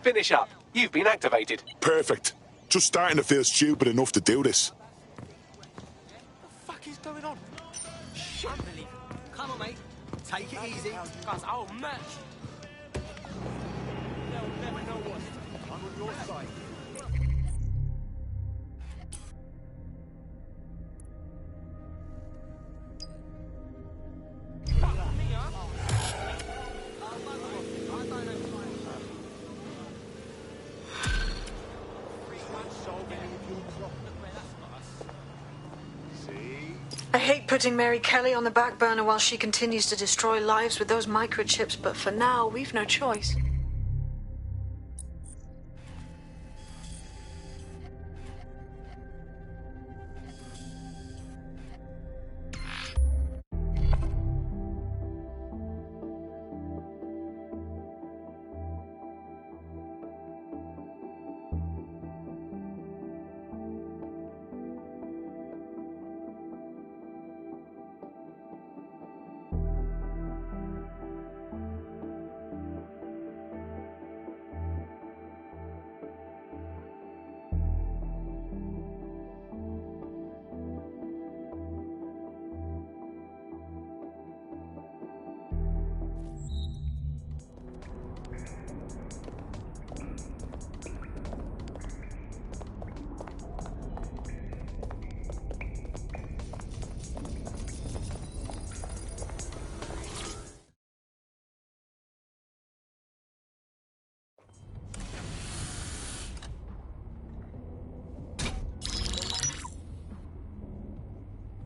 Finish up. You've been activated. Perfect. Just starting to feel stupid enough to do this. What the fuck is going on? Shit. Unbelievable. Come on, mate. Take it easy. Guys, I'll match. They'll never know what. I'm on your side. I hate putting Mary Kelly on the back burner while she continues to destroy lives with those microchips, but for now, we've no choice.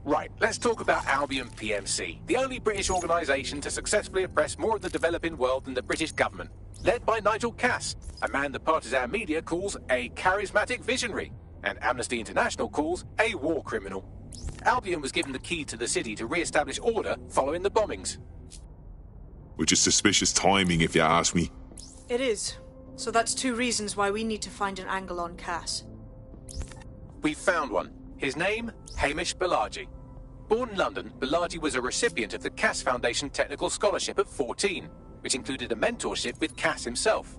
Right, let's talk about Albion PMC, the only British organisation to successfully oppress more of the developing world than the British government. Led by Nigel Cass, a man the partisan media calls a charismatic visionary, and Amnesty International calls a war criminal. Albion was given the key to the city to re-establish order following the bombings. Which is suspicious timing, if you ask me. It is. So that's two reasons why we need to find an angle on Cass. We've found one. His name, Hamish Balaji. Born in London, Balaji was a recipient of the Cass Foundation Technical Scholarship at 14, which included a mentorship with Cass himself.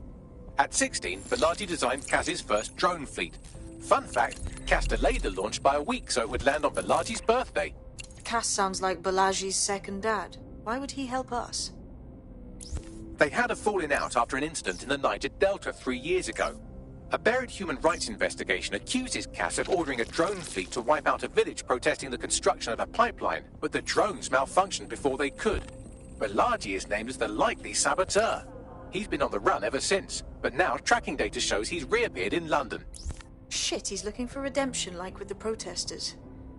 At 16, Balaji designed Cass's first drone fleet. Fun fact, Cass delayed the launch by a week so it would land on Balaji's birthday. Cass sounds like Balaji's second dad. Why would he help us? They had a falling out after an incident in the Niger Delta 3 years ago. A buried human rights investigation accuses Cass of ordering a drone fleet to wipe out a village protesting the construction of a pipeline, but the drones malfunctioned before they could. Balaji is named as the likely saboteur. He's been on the run ever since, but now tracking data shows he's reappeared in London. Shit, he's looking for redemption like with the protesters.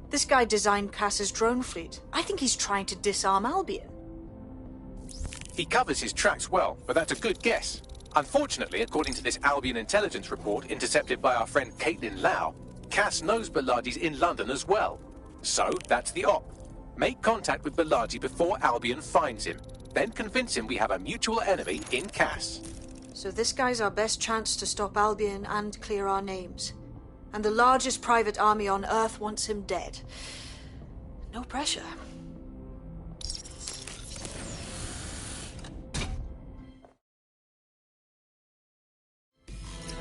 This guy designed Cass's drone fleet. I think he's trying to disarm Albion. He covers his tracks well, but that's a good guess. Unfortunately, according to this Albion intelligence report intercepted by our friend Caitlin Lau, Cass knows Balaji's in London as well. So, that's the op. Make contact with Balaji before Albion finds him. Then convince him we have a mutual enemy in Cass. So this guy's our best chance to stop Albion and clear our names. And the largest private army on Earth wants him dead. No pressure.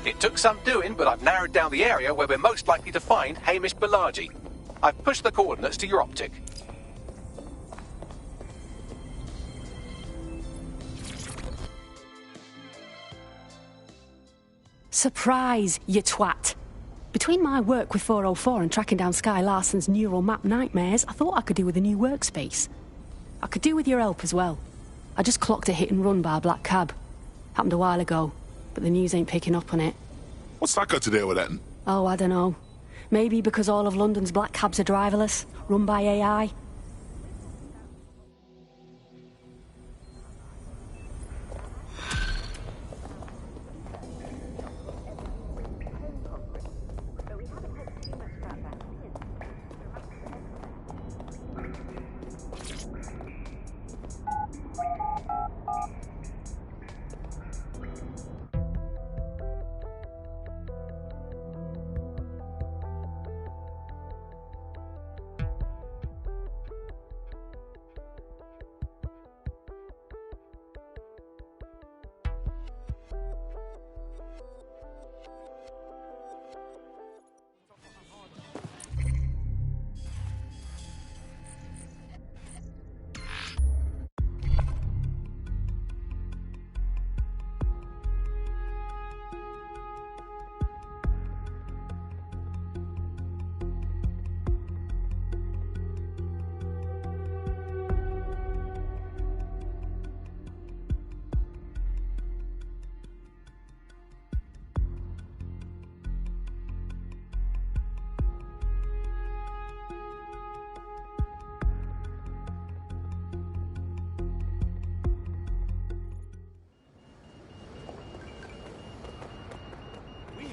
It took some doing, but I've narrowed down the area where we're most likely to find Hamish Balaji. I've pushed the coordinates to your optic. Surprise, you twat. Between my work with 404 and tracking down Sky Larson's neural map nightmares, I thought I could do with a new workspace. I could do with your help as well. I just clocked a hit and run by a black cab. Happened a while ago, but the news ain't picking up on it. What's that got to do with it? Oh, I don't know. Maybe because all of London's black cabs are driverless, run by AI.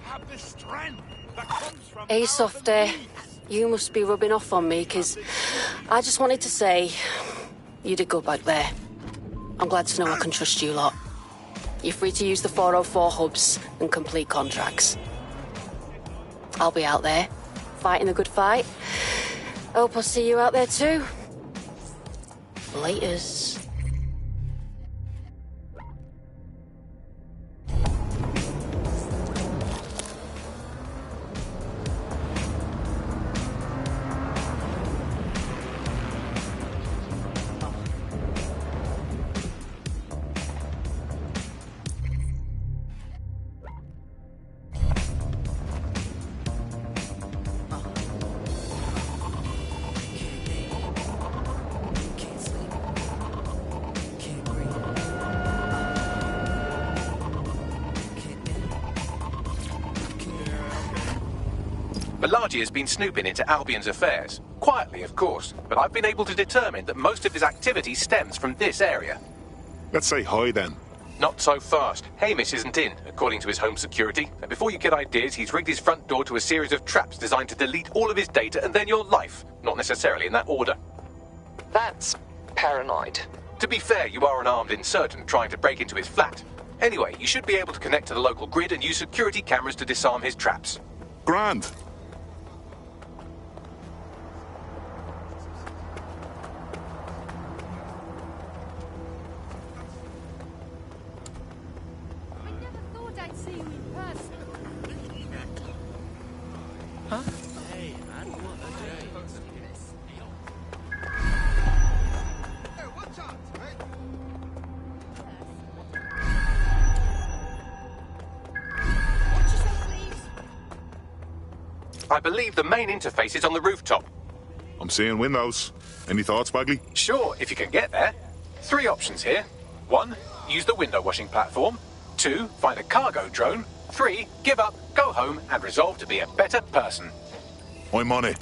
have the strength that comes from Hey, our Softy. beliefs. You must be rubbing off on me, 'cause I just wanted to say you did good back there. I'm glad to know I can trust you lot. You're free to use the 404 hubs and complete contracts. I'll be out there, fighting the good fight. Hope I'll see you out there too. Laters. Balaji has been snooping into Albion's affairs. Quietly, of course, but I've been able to determine that most of his activity stems from this area. Let's say hi then. Not so fast. Hamish isn't in, according to his home security. And before you get ideas, he's rigged his front door to a series of traps designed to delete all of his data and then your life. Not necessarily in that order. That's paranoid. To be fair, you are an armed insurgent trying to break into his flat. Anyway, you should be able to connect to the local grid and use security cameras to disarm his traps. Grand. I believe the main interface is on the rooftop. I'm seeing windows. Any thoughts, Bagley? Sure, if you can get there. 3 options here. 1, use the window washing platform. 2, find a cargo drone. 3, give up, go home, and resolve to be a better person. I'm on it.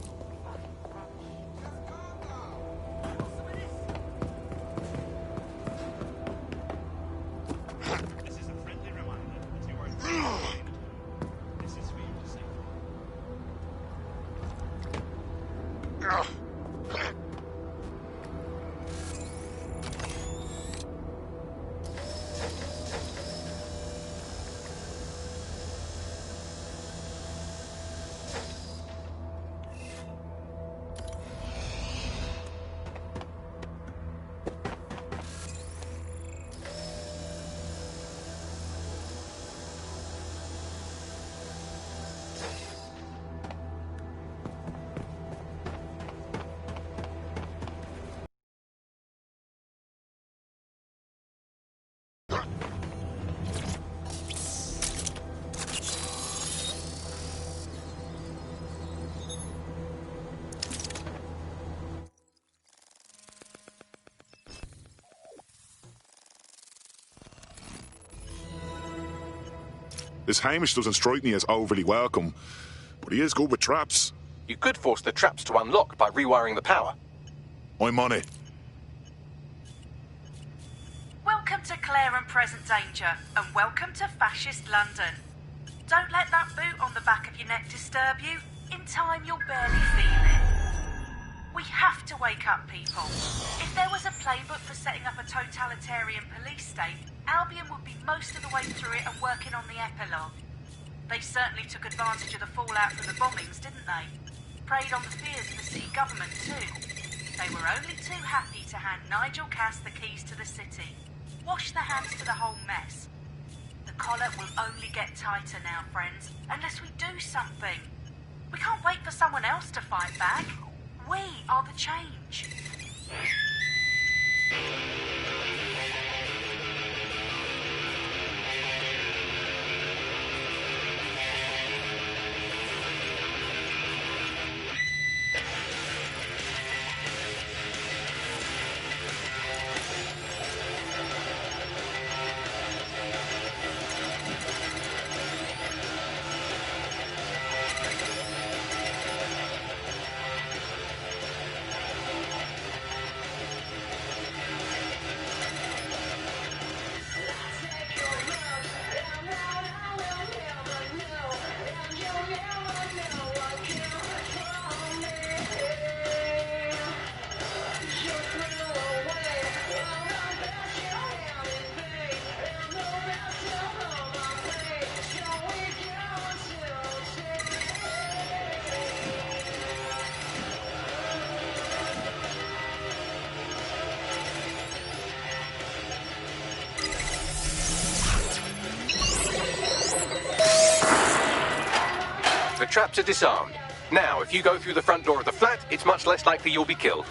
This Hamish doesn't strike me as overly welcome, but he is good with traps. You could force the traps to unlock by rewiring the power. I'm on it. Welcome to Clare and Present Danger, and welcome to Fascist London. Don't let that boot on the back of your neck disturb you. In time, you'll barely feel it. We have to wake up, people. If there was a playbook for setting up a totalitarian police state, Albion would be most of the way through it and working on the epilogue. They certainly took advantage of the fallout from the bombings, didn't they? Preyed on the fears of the city government, too. They were only too happy to hand Nigel Cass the keys to the city. Wash their hands to the whole mess. The collar will only get tighter now, friends, unless we do something. We can't wait for someone else to fight back. We are the change. traps are disarmed. Now, if you go through the front door of the flat, it's much less likely you'll be killed.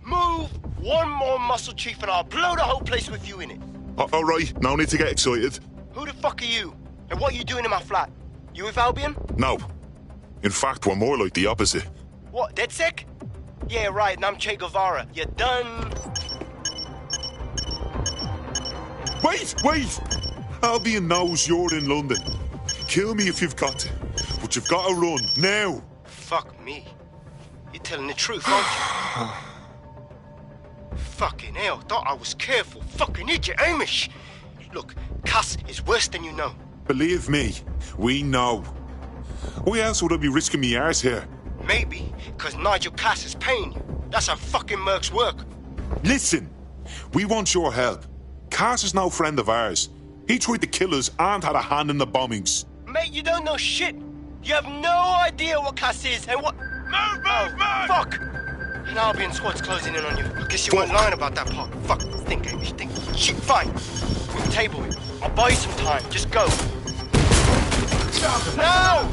Move one more muscle, Chief, and I'll blow the whole place with you in it. All right, no need to get excited. Who the fuck are you? And what are you doing in my flat? You with Albion? No. In fact, we're more like the opposite. What, DedSec? Yeah, right, and I'm Che Guevara. You done? Wait! Albion knows you're in London. Kill me if you've got to. But you've got to run, now. Fuck me. You're telling the truth, aren't you? Fucking hell, thought I was careful. Fucking idiot, Amish. Look, Cass is worse than you know. Believe me, we know. Why else would I be risking me arse here? Maybe, because Nigel Cass is paying you. That's how fucking mercs work. Listen, we want your help. Cass is no friend of ours. He tried to kill us and had a hand in the bombings. Mate, you don't know shit. You have no idea what Cass is and what... Move! Fuck! An Albion squad's closing in on you. I guess you weren't lying about that part. Fuck, think, Amish, think. Shit, fine. We'll table it. I'll buy you some time. Just go. No!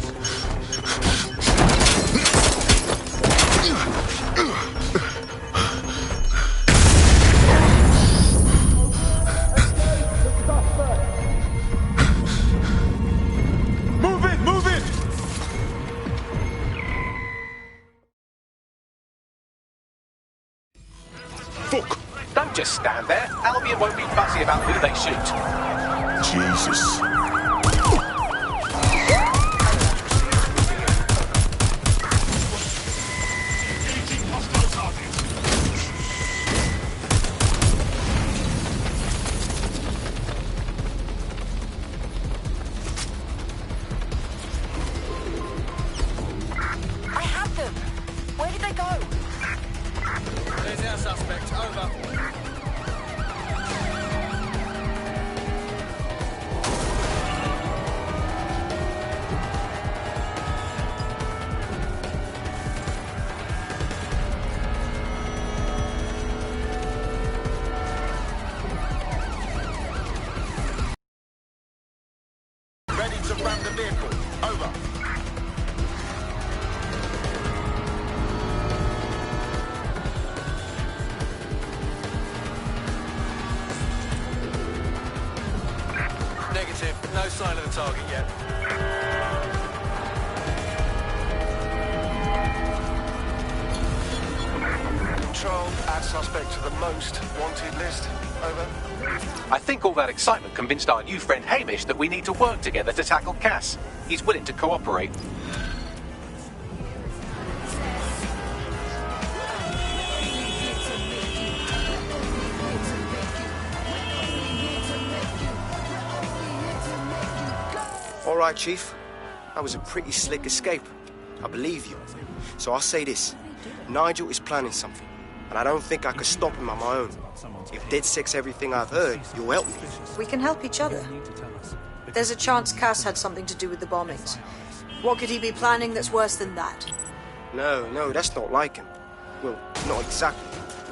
Move it! Fuck! Don't just stand there. Albion won't be fussy about who they shoot. Jesus. I had them. Where did they go? There's our suspect. Over. Ready to ram the vehicle. Over. Negative. No sign of the target yet. Control, add suspect to the most wanted list. Over. I think all that excitement convinced our new friend Hamish that we need to work together to tackle Cass. He's willing to cooperate. All right, Chief. That was a pretty slick escape. I believe you. So I'll say this. Nigel is planning something, and I don't think I could stop him on my own. If DedSec's everything I've heard, you'll help me. We can help each other. There's a chance Cass had something to do with the bombings. What could he be planning that's worse than that? No, that's not like him. Well, not exactly.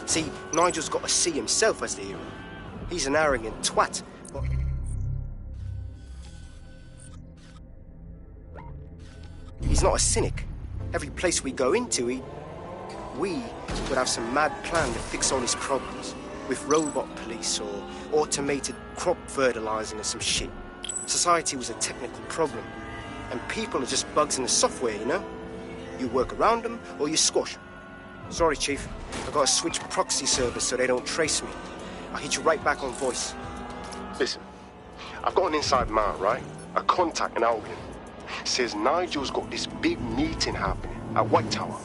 See, Nigel's got to see himself as the hero. He's an arrogant twat. But... he's not a cynic. Every place we go into, we would have some mad plan to fix all his problems, with robot police or automated crop fertilizing or some shit. Society was a technical problem, and people are just bugs in the software, you know? You work around them, or you squash them. Sorry, Chief. I've got to switch proxy servers so they don't trace me. I'll hit you right back on voice. Listen, I've got an inside man, right? A contact in Albion. Says Nigel's got this big meeting happening at White Tower.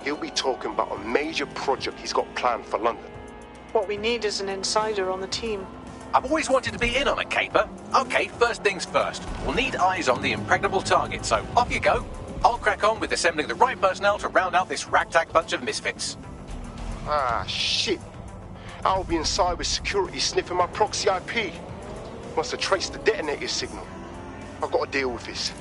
He'll be talking about a major project he's got planned for London. What we need is an insider on the team. I've always wanted to be in on a caper. Okay, first things first. We'll need eyes on the impregnable target, so off you go. I'll crack on with assembling the right personnel to round out this ragtag bunch of misfits. Ah, shit. Albion cyber security sniffing my proxy IP. Must have traced the detonator signal. I've got to deal with this.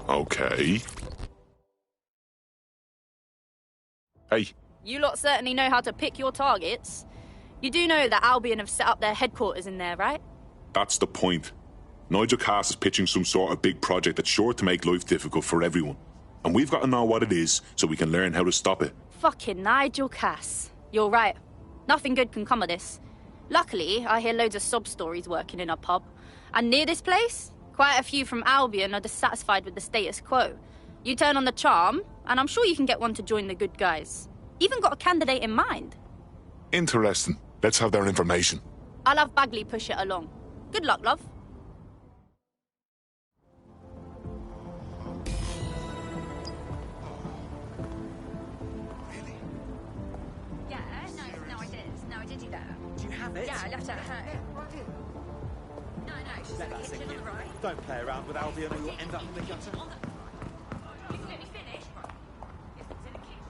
Okay. Hey. You lot certainly know how to pick your targets. You do know that Albion have set up their headquarters in there, right? That's the point. Nigel Cass is pitching some sort of big project that's sure to make life difficult for everyone. And we've got to know what it is so we can learn how to stop it. Fucking Nigel Cass. You're right. Nothing good can come of this. Luckily, I hear loads of sob stories working in a pub. And near this place, quite a few from Albion are dissatisfied with the status quo. You turn on the charm, and I'm sure you can get one to join the good guys. Even got a candidate in mind. Interesting. Let's have their information. I'll have Bagley push it along. Good luck, love. Yeah, no, I did. No, I did do that. Do you have it? Yeah, I left it at home. No, she's in the kitchen on the right. Don't play around with Albion or you'll end up in the gutter. You can let me finish. It's in the kitchen.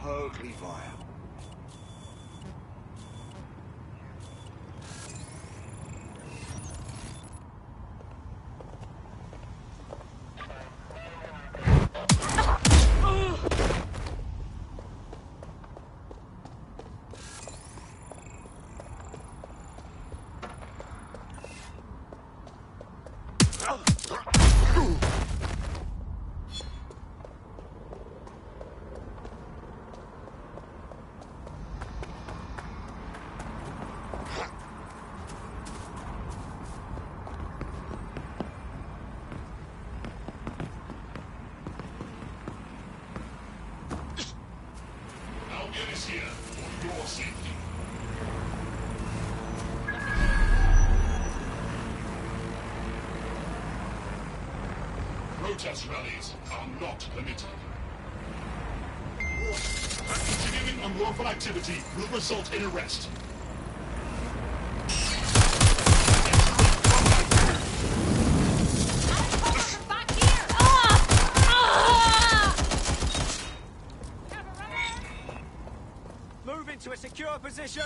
Totally vile. Protest rallies are not permitted. Continuing unlawful activity will result in arrest. Move into a secure position!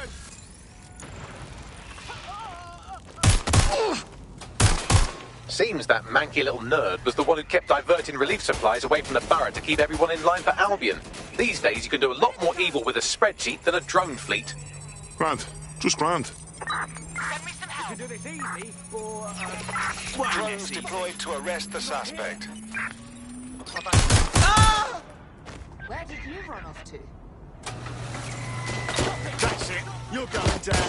Seems that manky little nerd was the one who kept diverting relief supplies away from the Burrow to keep everyone in line for Albion. These days you can do a lot more evil with a spreadsheet than a drone fleet. Grant. Just Grant. Send me some help. You can do this easy, or... Drones deployed to arrest the suspect. Where did you run off to? That's it! You're going down!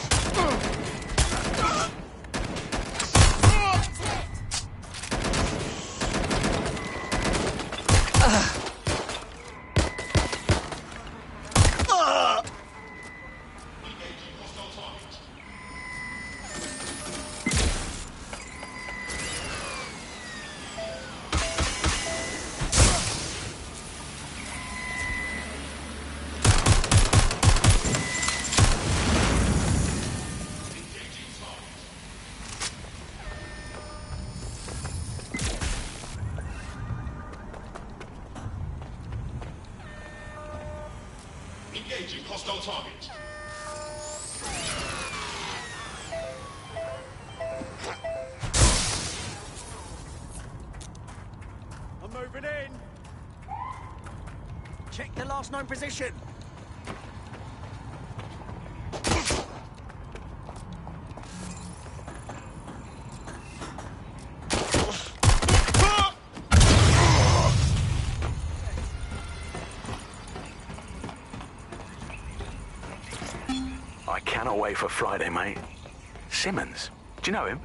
Engaging hostile target. I'm moving in! Check the last known position! I cannot wait for Friday, mate. Simmons? Do you know him?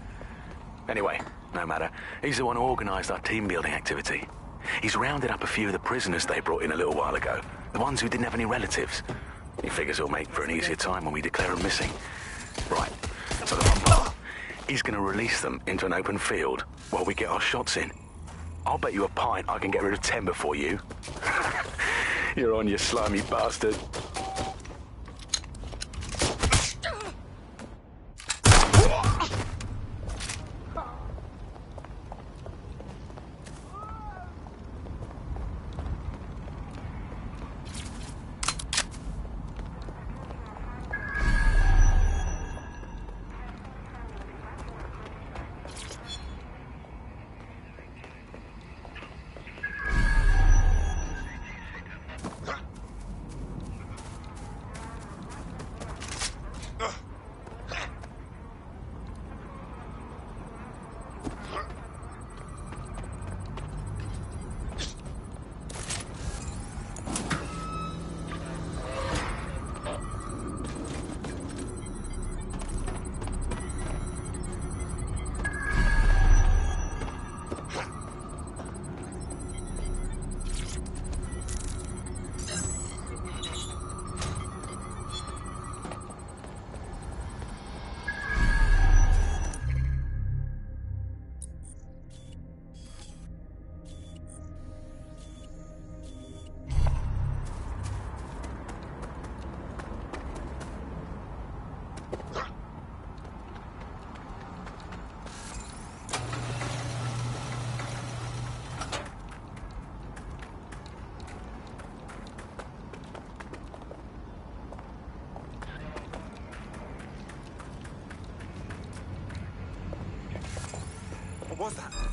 Anyway, no matter. He's the one who organised our team-building activity. He's rounded up a few of the prisoners they brought in a little while ago. The ones who didn't have any relatives. He figures he'll make for an easier time when we declare them missing. Right, so the fun part. He's going to release them into an open field while we get our shots in. I'll bet you a pint I can get rid of 10 before you. You're on, you slimy bastard. What was that?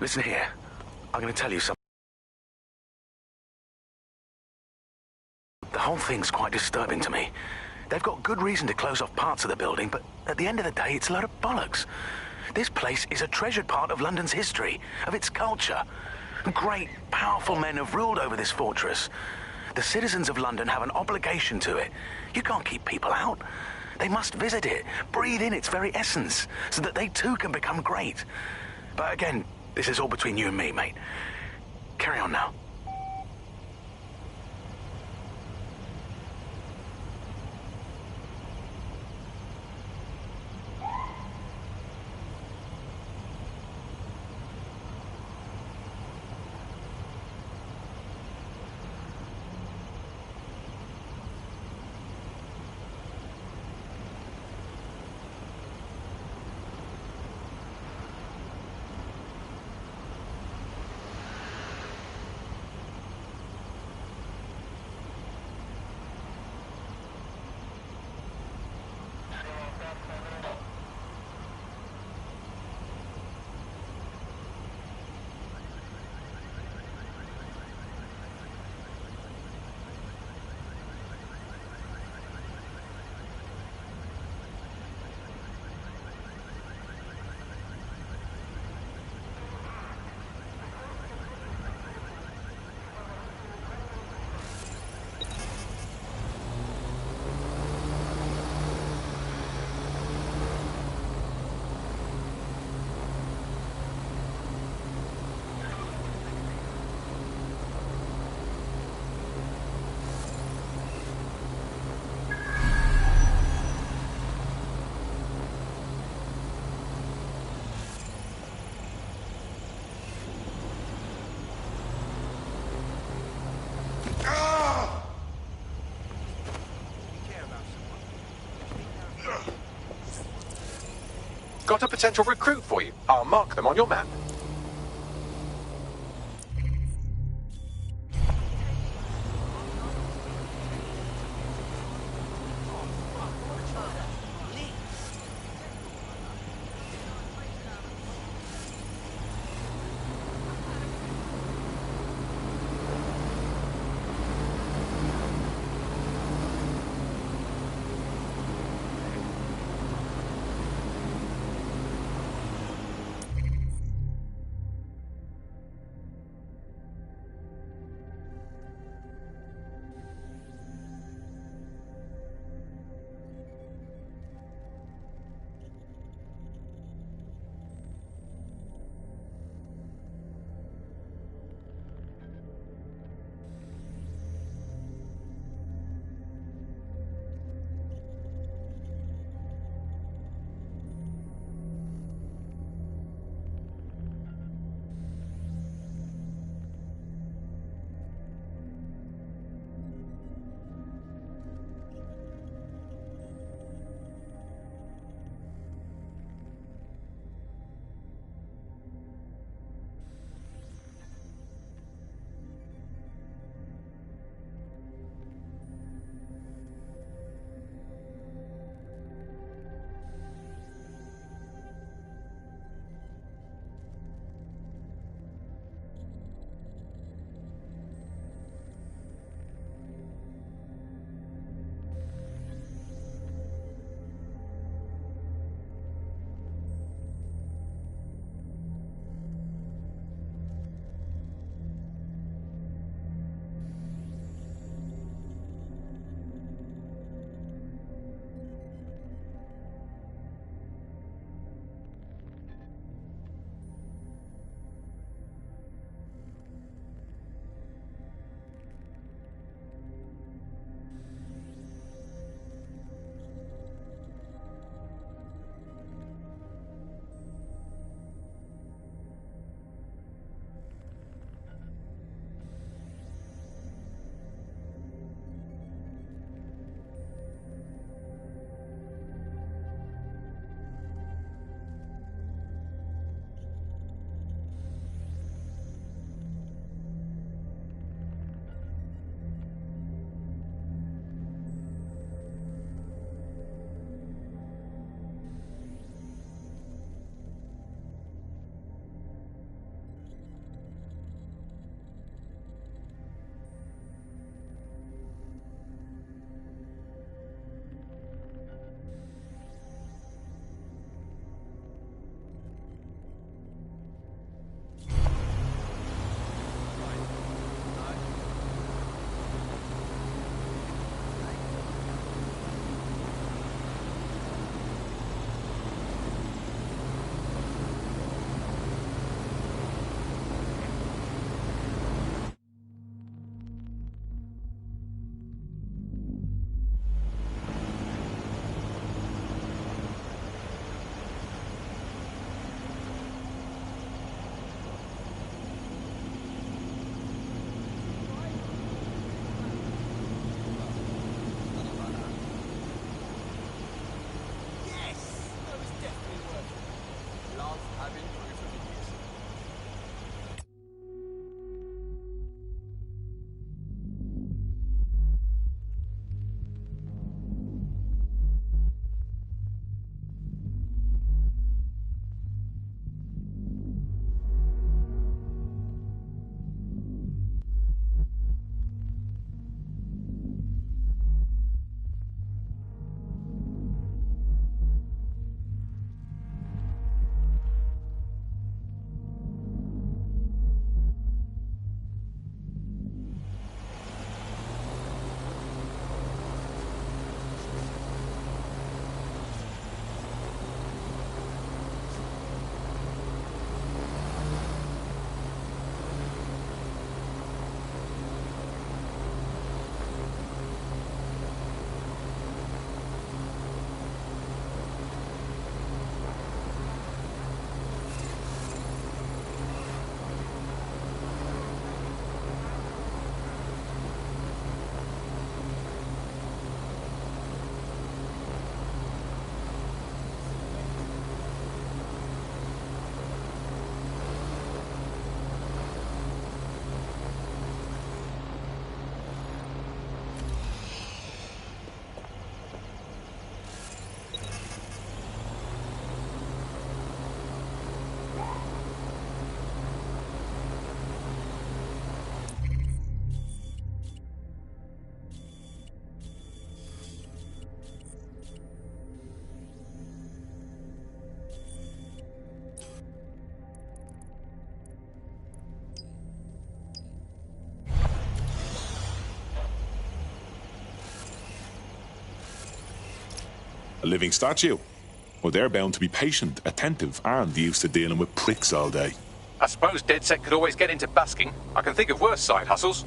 Listen here. I'm going to tell you something. The whole thing's quite disturbing to me. They've got good reason to close off parts of the building, but at the end of the day, it's a load of bollocks. This place is a treasured part of London's history, of its culture. Great, powerful men have ruled over this fortress. The citizens of London have an obligation to it. You can't keep people out. They must visit it, breathe in its very essence, so that they too can become great. But again, this is all between you and me, mate. Carry on now. got a potential recruit for you. I'll mark them on your map. A living statue? Well, they're bound to be patient, attentive, and used to dealing with pricks all day. I suppose DedSec could always get into basking. I can think of worse side hustles.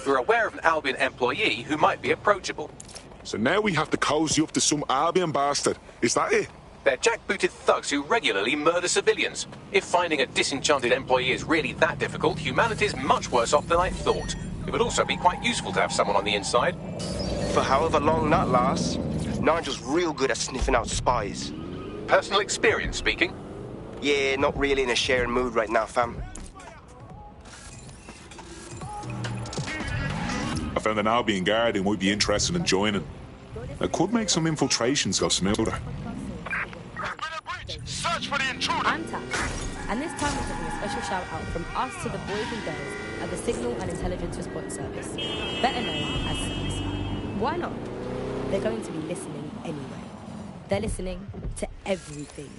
We're aware of an Albion employee who might be approachable. So now we have to cozy up to some Albion bastard. Is that it? They're jackbooted thugs who regularly murder civilians. If finding a disenchanted employee is really that difficult, humanity's much worse off than I thought. It would also be quite useful to have someone on the inside. For however long that lasts, Nigel's real good at sniffing out spies. Personal experience speaking? Yeah, not really in a sharing mood right now, fam. I found an Albion guard who might be interested in joining. I could make some infiltrations go smoother. Search for the intruder! I'm Tash, and this time we're giving a special shout out from us to the boys and girls at the Signal and Intelligence Response Service, better known as SIRS. Why not? They're going to be listening anyway. They're listening to everything.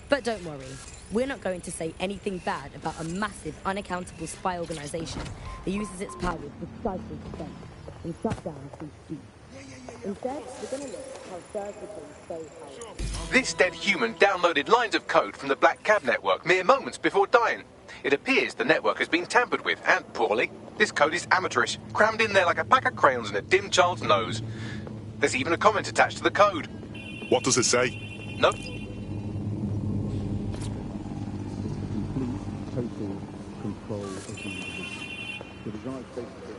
But don't worry, we're not going to say anything bad about a massive, unaccountable spy organisation that uses its powers precisely to defend and shut down free speech. Instead, we're going to look at how SIRS became so powerful. This dead human downloaded lines of code from the Black Cab network mere moments before dying. It appears the network has been tampered with, and poorly. This code is amateurish, crammed in there like a pack of crayons in a dim child's nose. There's even a comment attached to the code. What does it say? No. Total control of the universe. The design basically.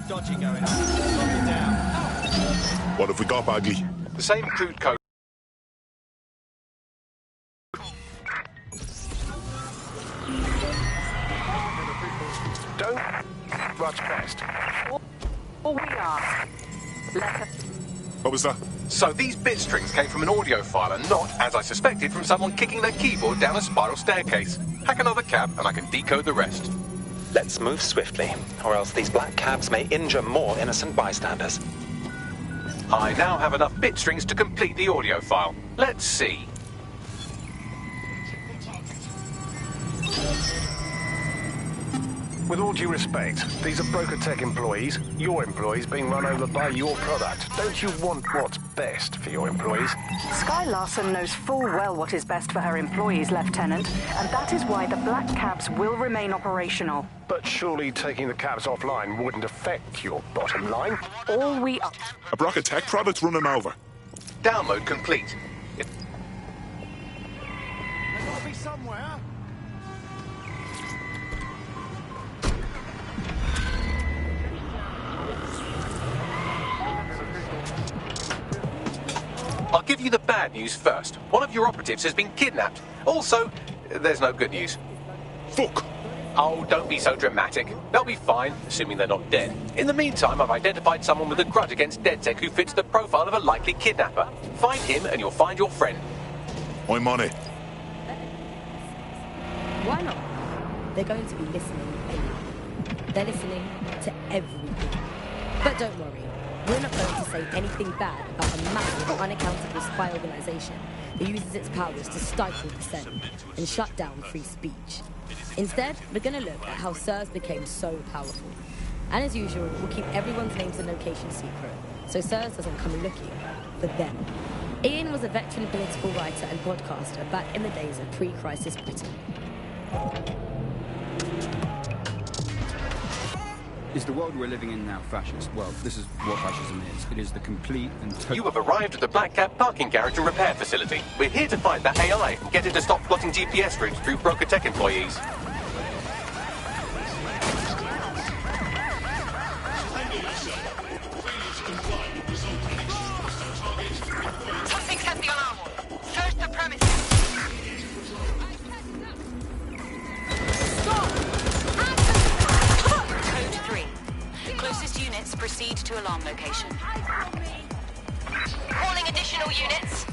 Dodgy going on. Lock it down. What have we got, Bagley? The same crude code. Don't rush past. All we ask. Let us. What was that? So these bit strings came from an audio file and not, as I suspected, from someone kicking their keyboard down a spiral staircase. Hack another cab and I can decode the rest. Let's move swiftly, or else these black cabs may injure more innocent bystanders. I now have enough bit strings to complete the audio file. Let's see. With all due respect, these are Broker Tech employees, your employees being run over by your product. Don't you want what's best for your employees? Sky Larson knows full well what is best for her employees, Lieutenant, and that is why the black cabs will remain operational. But surely taking the cabs offline wouldn't affect your bottom line? All we are... A Broker Tech product's running over. Download complete. There's got to be somewhere. I'll give you the bad news first. One of your operatives has been kidnapped. Also, there's no good news. Fuck! Oh, don't be so dramatic. They'll be fine, assuming they're not dead. In the meantime, I've identified someone with a grudge against DedSec who fits the profile of a likely kidnapper. Find him and you'll find your friend. I'm on it. Why not? They're going to be listening anyway. They're listening to everything. But don't worry, we're not going to say anything bad about a massive, unaccountable spy organization that uses its powers to stifle dissent and shut down free speech. Instead, we're going to look at how SIRS became so powerful. And as usual, we'll keep everyone's names and locations secret, so SIRS doesn't come looking for them. Ian was a veteran political writer and broadcaster back in the days of pre-crisis Britain. Is the world we're living in now fascist? Well, this is what fascism is. It is the complete and total... You have arrived at the Black Cab parking garage and repair facility. We're here to find that AI and get it to stop plotting GPS routes through Broker Tech employees. Something set the alarm on. Search the premises. Stop! Code 3. Closest units proceed to alarm location. Calling additional units.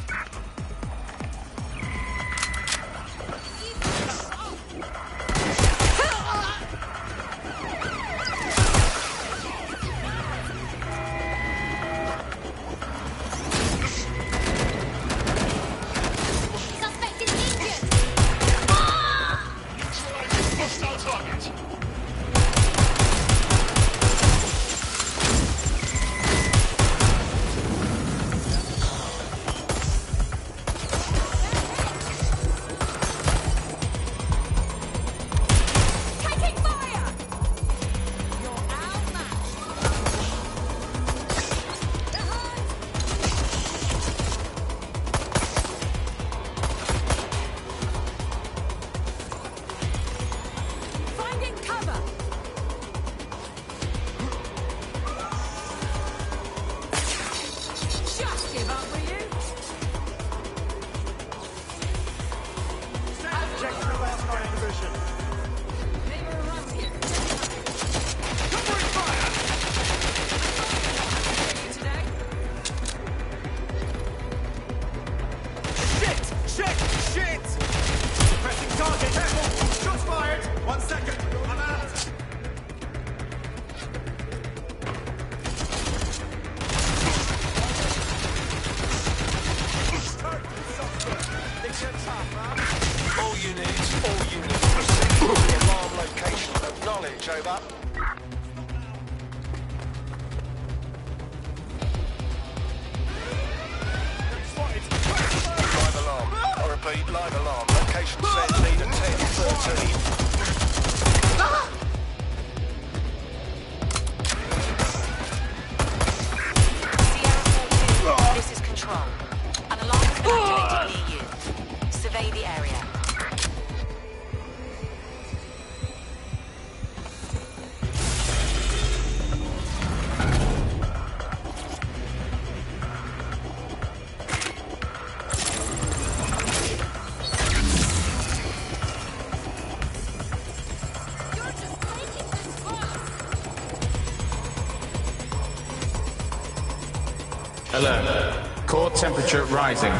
Alert. Core temperature rising.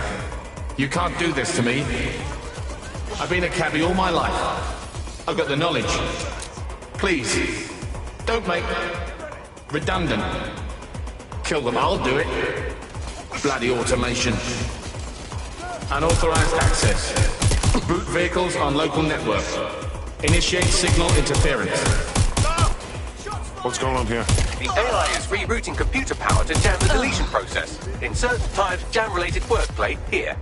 You can't do this to me. I've been a cabbie all my life. I've got the knowledge. Please, don't make redundant. Kill them, I'll do it. Bloody automation. Unauthorized access. Boot vehicles on local network. Initiate signal interference. What's going on here? The AI is rerouting computer power to jam the deletion process. Insert tired jam-related wordplay here.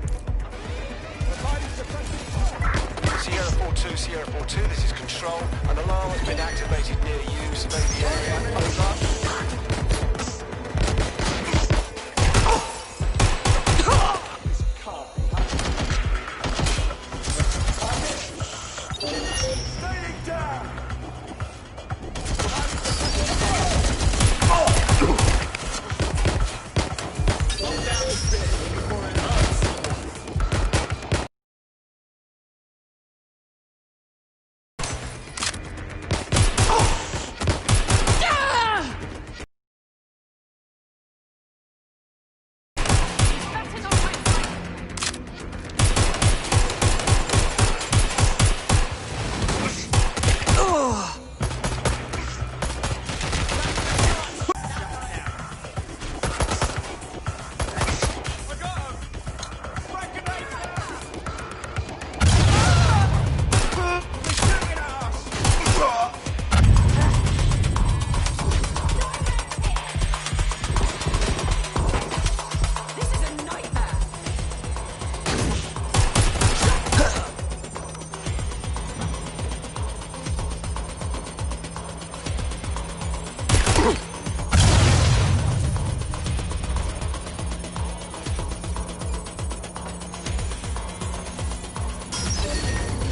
Sierra 4-2, Sierra 4-2, this is Control. An alarm has been activated near you. Survey the area. Over.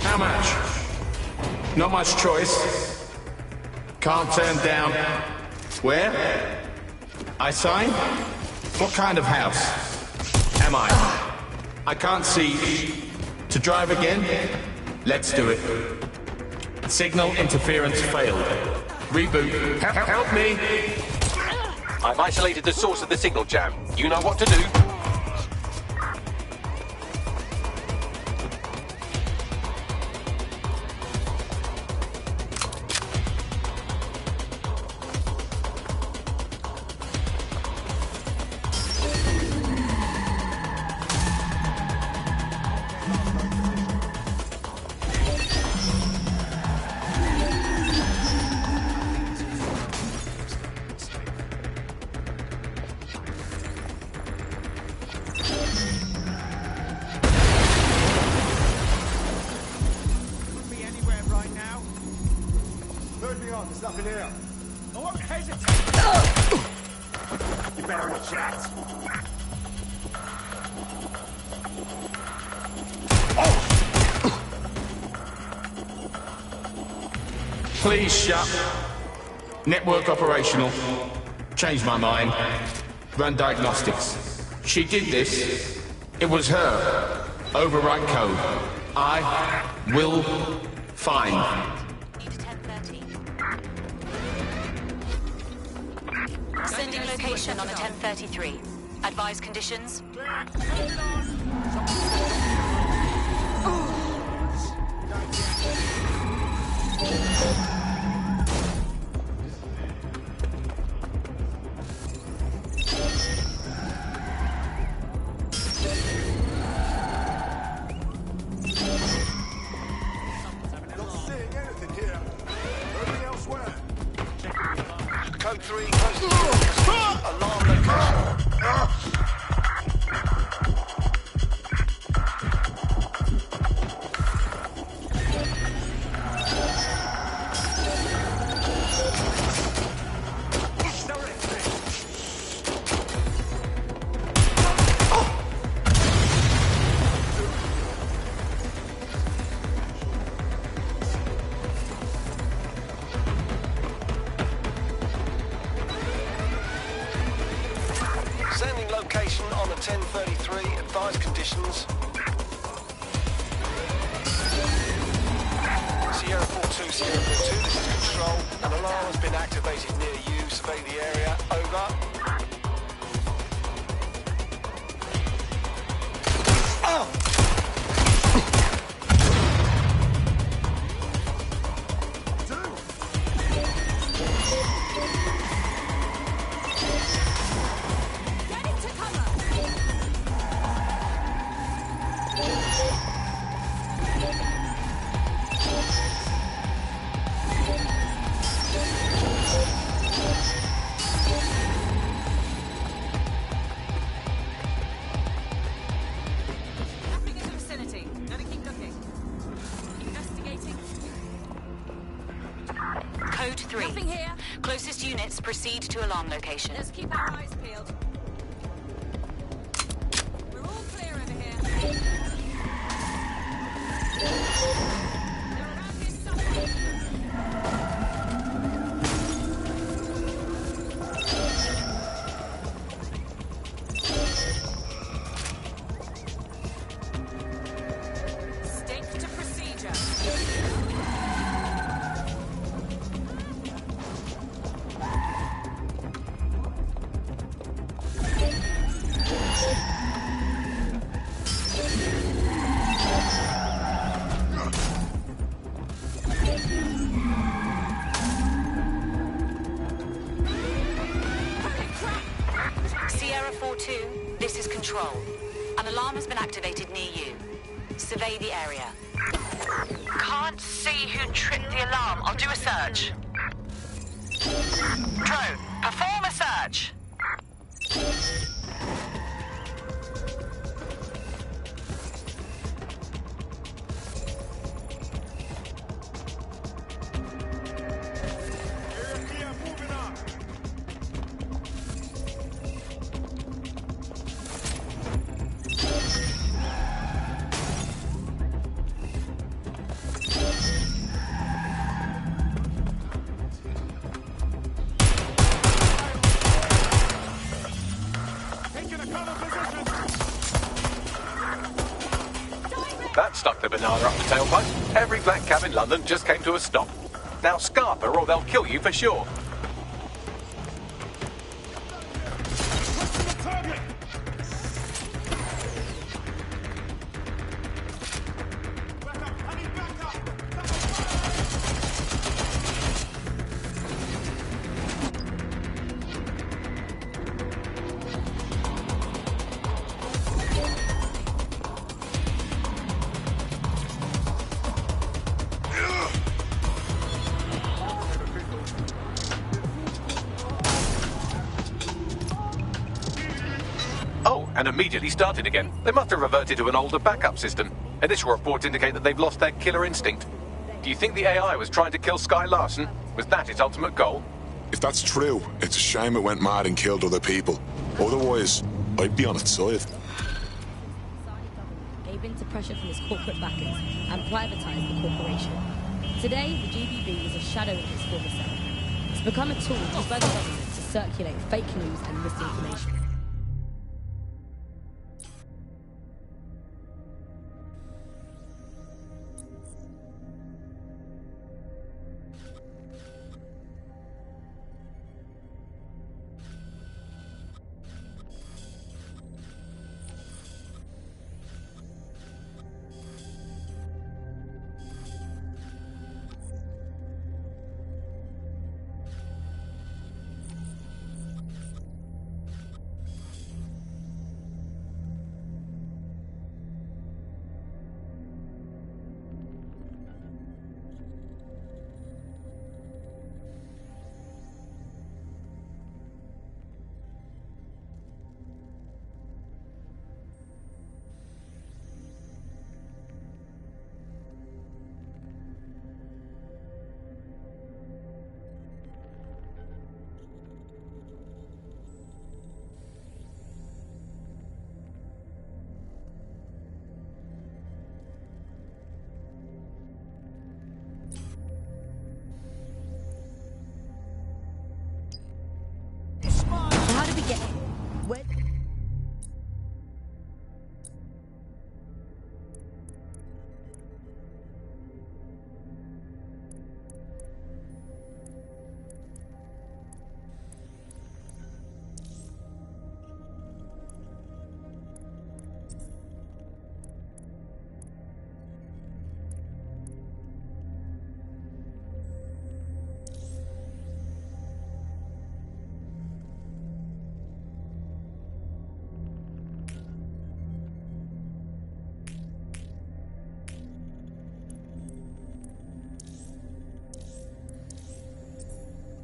How much? Not much choice. Can't turn down. Where? I sign? What kind of house? Am I? I can't see. To drive again? Let's do it. Signal interference failed. Reboot. Help me! I've isolated the source of the signal jam. You know what to do. There's nothing here. I won't hesitate. You better watch that. Please shut. Network operational. Change my mind. Run diagnostics. She did this. It was her. Overwrite code. I will find. Sending location on a 1033. Advise conditions. Code 3, close to you. Alarm location. Sending location on a 1033. Advise conditions. Sierra 4-2, Sierra 4-2, this is Control. An alarm has been activated near you. Survey the area. Over. Code 3. Nothing here. Closest units proceed to alarm location. Let's keep our eyes peeled. We're all clear over here. They're around here somewhere. Stick to procedure. Sierra 4-2, this is Control. An alarm has been activated near you. Survey the area. Can't see who tripped the alarm. I'll do a search. Drone, perform a search. That stuck the banana up the tailpipe. Every black cab in London just came to a stop. Now scarper or they'll kill you for sure. And immediately started again. They must have reverted to an older backup system. Initial reports indicate that they've lost their killer instinct. Do you think the AI was trying to kill Sky Larson? Was that its ultimate goal? If that's true, it's a shame it went mad and killed other people. Otherwise, I'd be on its side. Gave in to pressure from its corporate backers and privatised the corporation. Today, the GBB is a shadow of its former self. It's become a tool used by the government to circulate fake news and misinformation. How did we get here? Where?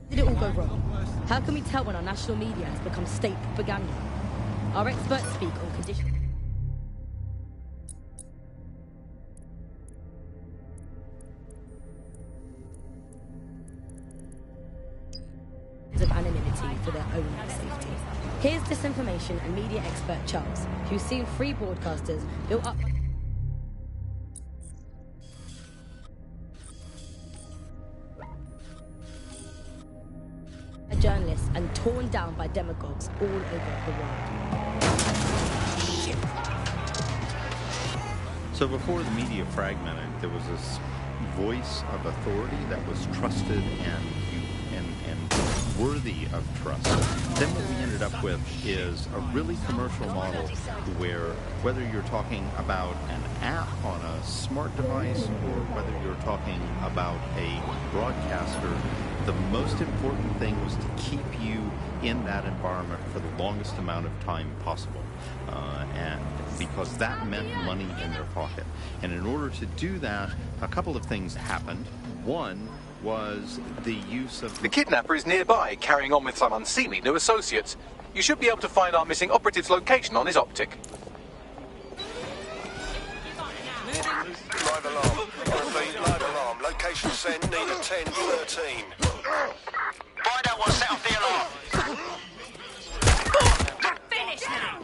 Did it all go wrong? How can we tell when our national media has become state propaganda? Our experts speak on conditions. for their own safety. Here's disinformation and media expert Charles, who's seen free broadcasters built up... journalists and torn down by demagogues all over the world. So before the media fragmented, there was this voice of authority that was trusted and worthy of trust. Then what we ended up with is a really commercial model where whether you're talking about an app on a smart device or whether you're talking about a broadcaster, the most important thing was to keep you in that environment for the longest amount of time possible. And because that meant money in their pocket. And in order to do that, a couple of things happened. One was the use of... The kidnapper is nearby, carrying on with some unseemly new associates. You should be able to find our missing operative's location on his optic. Live alarm. Repeat, live alarm. Location sent, need a 1013. Find out what set off the alarm. Finish now!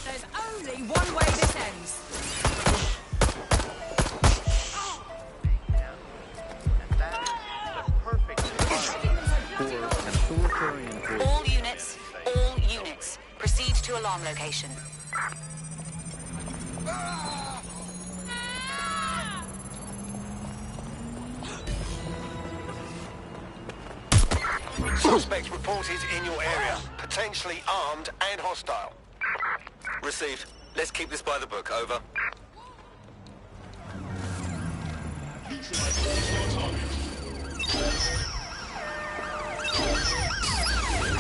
There's only one way this ends. All units, proceed to alarm location. Suspects reported in your area. Potentially armed and hostile. Received. Let's keep this by the book. Over.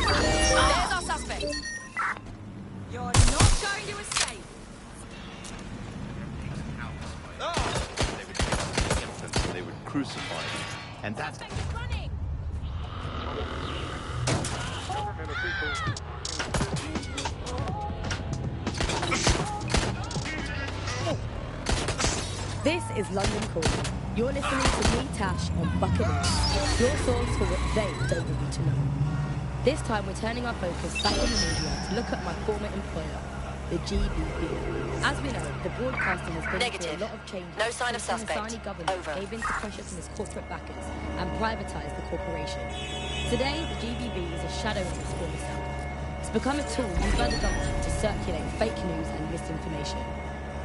There's our suspect. You're not going to escape. They would crucify him. And that's... This is London Calling. You're listening to me, Tash, on Buccaneers, your source for what they don't want you to know. This time we're turning our focus back on the media to look at my former employer, the GBB. As we know, the broadcaster has been through a lot of changes. No sign of since the suspect. Hassani government gave in to pressure from his corporate backers and privatised the corporation. Today, the GBB is a shadow of its former self. It's become a tool used by the government to circulate fake news and misinformation.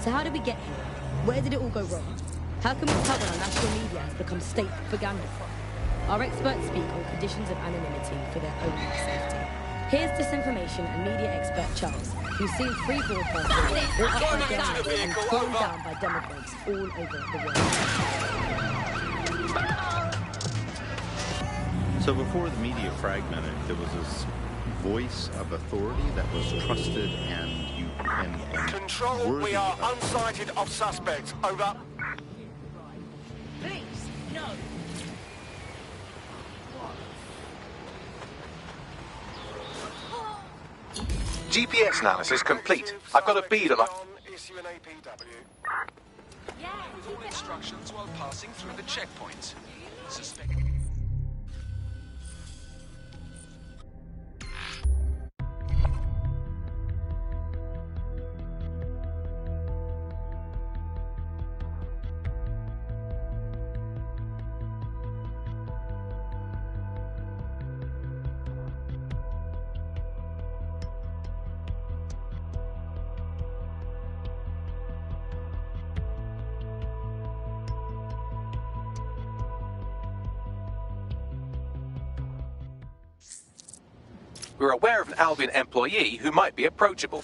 So how did we get here? Where did it all go wrong? How can we tell when our national media has become state propaganda? Our experts speak on conditions of anonymity for their own safety. Here's disinformation and media expert Charles, who's seen free broadcasters built up by journalists and thrown down by demagogues all over the world. So before the media fragmented, there was this voice of authority that was trusted and Control, worthy we are of... unsighted of suspects. Over. Please, no. GPS analysis complete. I've got a bead on my... Issue an APW. With all instructions while passing through the checkpoint. Suspect... We're aware of an Albion employee who might be approachable.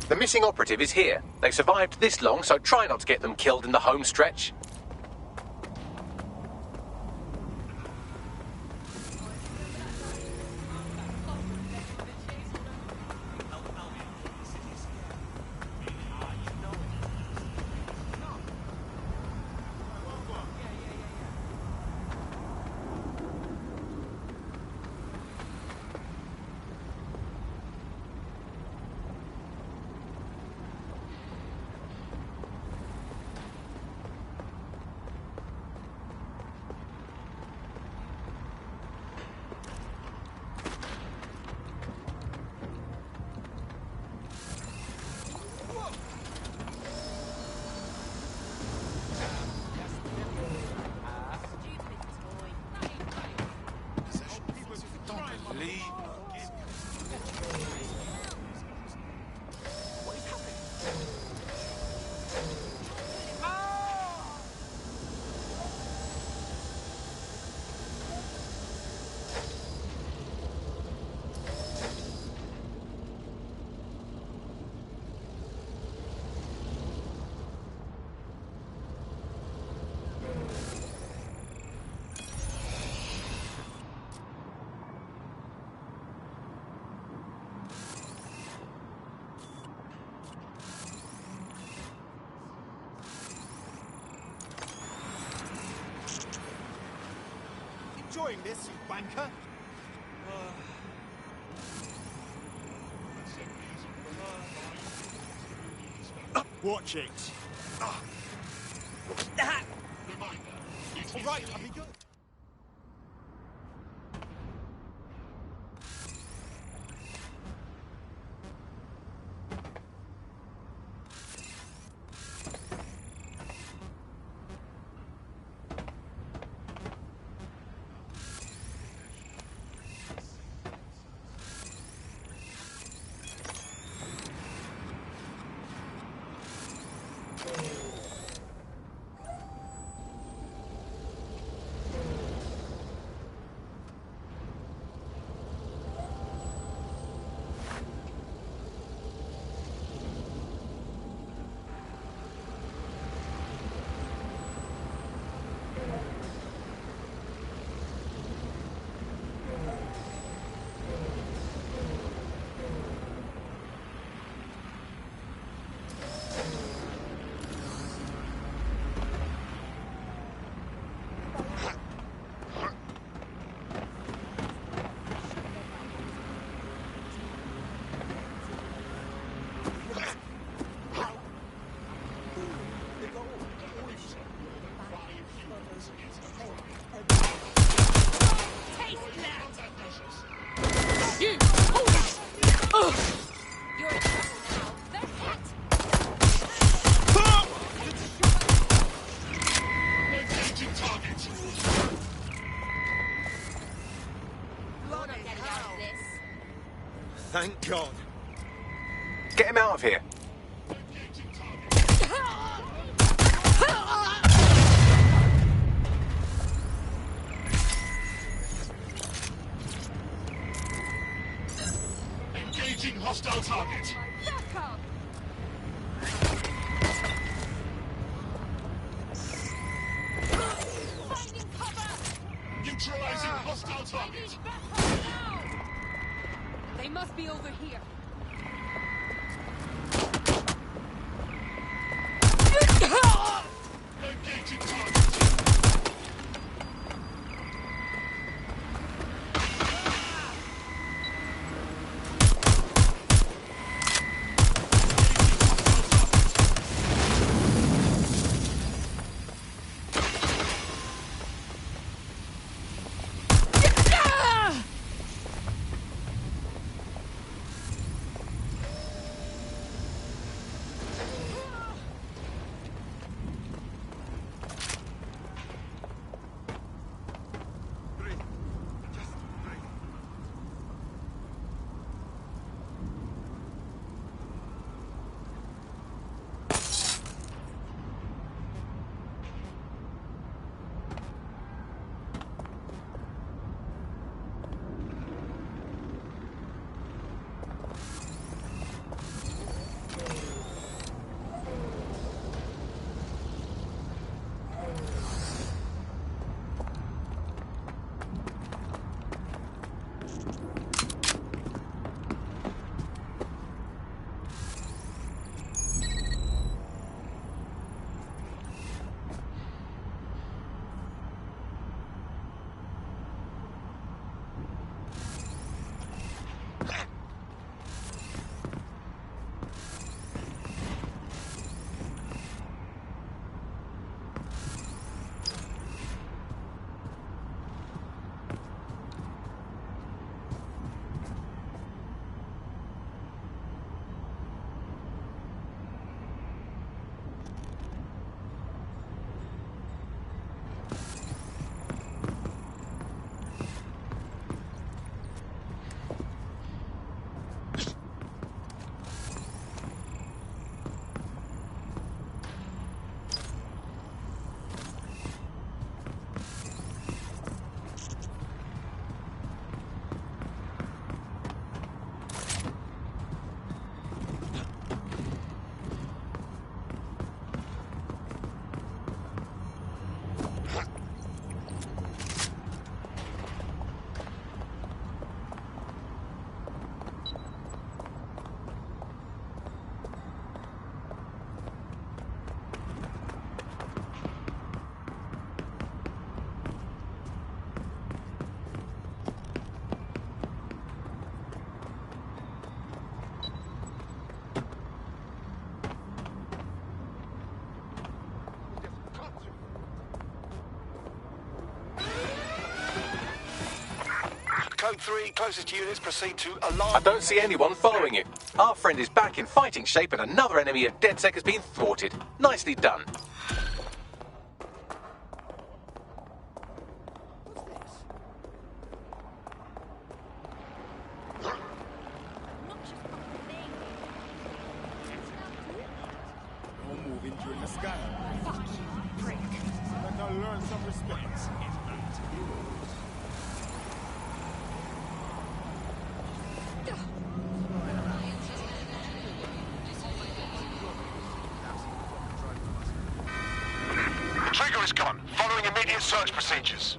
The missing operative is here. They survived this long, so try not to get them killed in the home stretch. doing this, you wanker? Watch it. All right, I'll be good. Thank God. Get him out of here. Engaging hostile target. Neutralizing hostile target. They must be over here. Engaging target. 3, closest units proceed to alarm. I don't see anyone following you. Our friend is back in fighting shape and another enemy of DedSec has been thwarted. Nicely done. Don't move into the sky. Fuck you, prick. Let her learn some respect. The trigger is gone. Following immediate search procedures.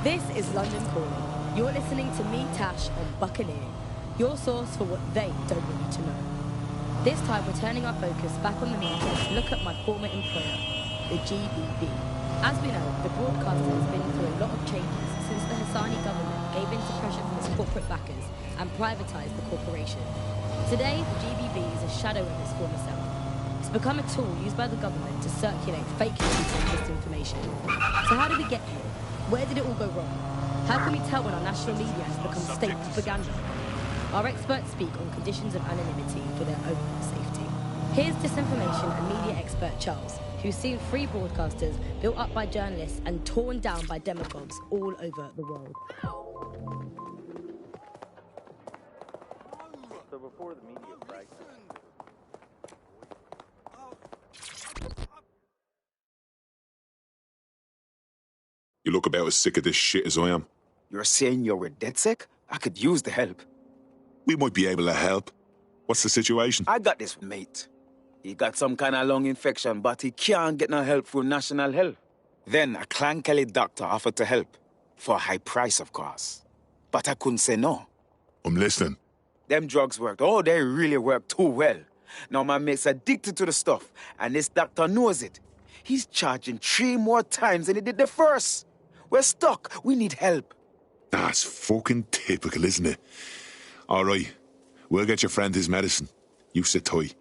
This is London Calling. You're listening to me, Tash, on Buccaneer, your source for what they don't want you to know. This time we're turning our focus back on the media to look at my former employer, the GBB. As we know, the broadcaster has been through a lot of changes since the Hassani government gave in to pressure from its corporate backers and privatised the corporation. Today, the GBB is a shadow of its former self. It's become a tool used by the government to circulate fake news and misinformation. So how did we get here? Where did it all go wrong? How can we tell when our national media has become state propaganda? Our experts speak on conditions of anonymity for their own safety. Here's disinformation and media expert Charles, who's seen free broadcasters built up by journalists and torn down by demagogues all over the world. So before the media fragment. You look about as sick of this shit as I am. You're saying you're with DedSec? I could use the help. We might be able to help. What's the situation? I got this mate. He got some kind of lung infection, but he can't get no help from National Health. Then a Clan Kelly doctor offered to help. For a high price, of course. But I couldn't say no. I'm listening. Them drugs worked. Oh, they really worked too well. Now my mate's addicted to the stuff, and this doctor knows it. He's charging 3 more times than he did the first. We're stuck. We need help. That's fucking typical, isn't it? All right. We'll get your friend his medicine. You sit tight.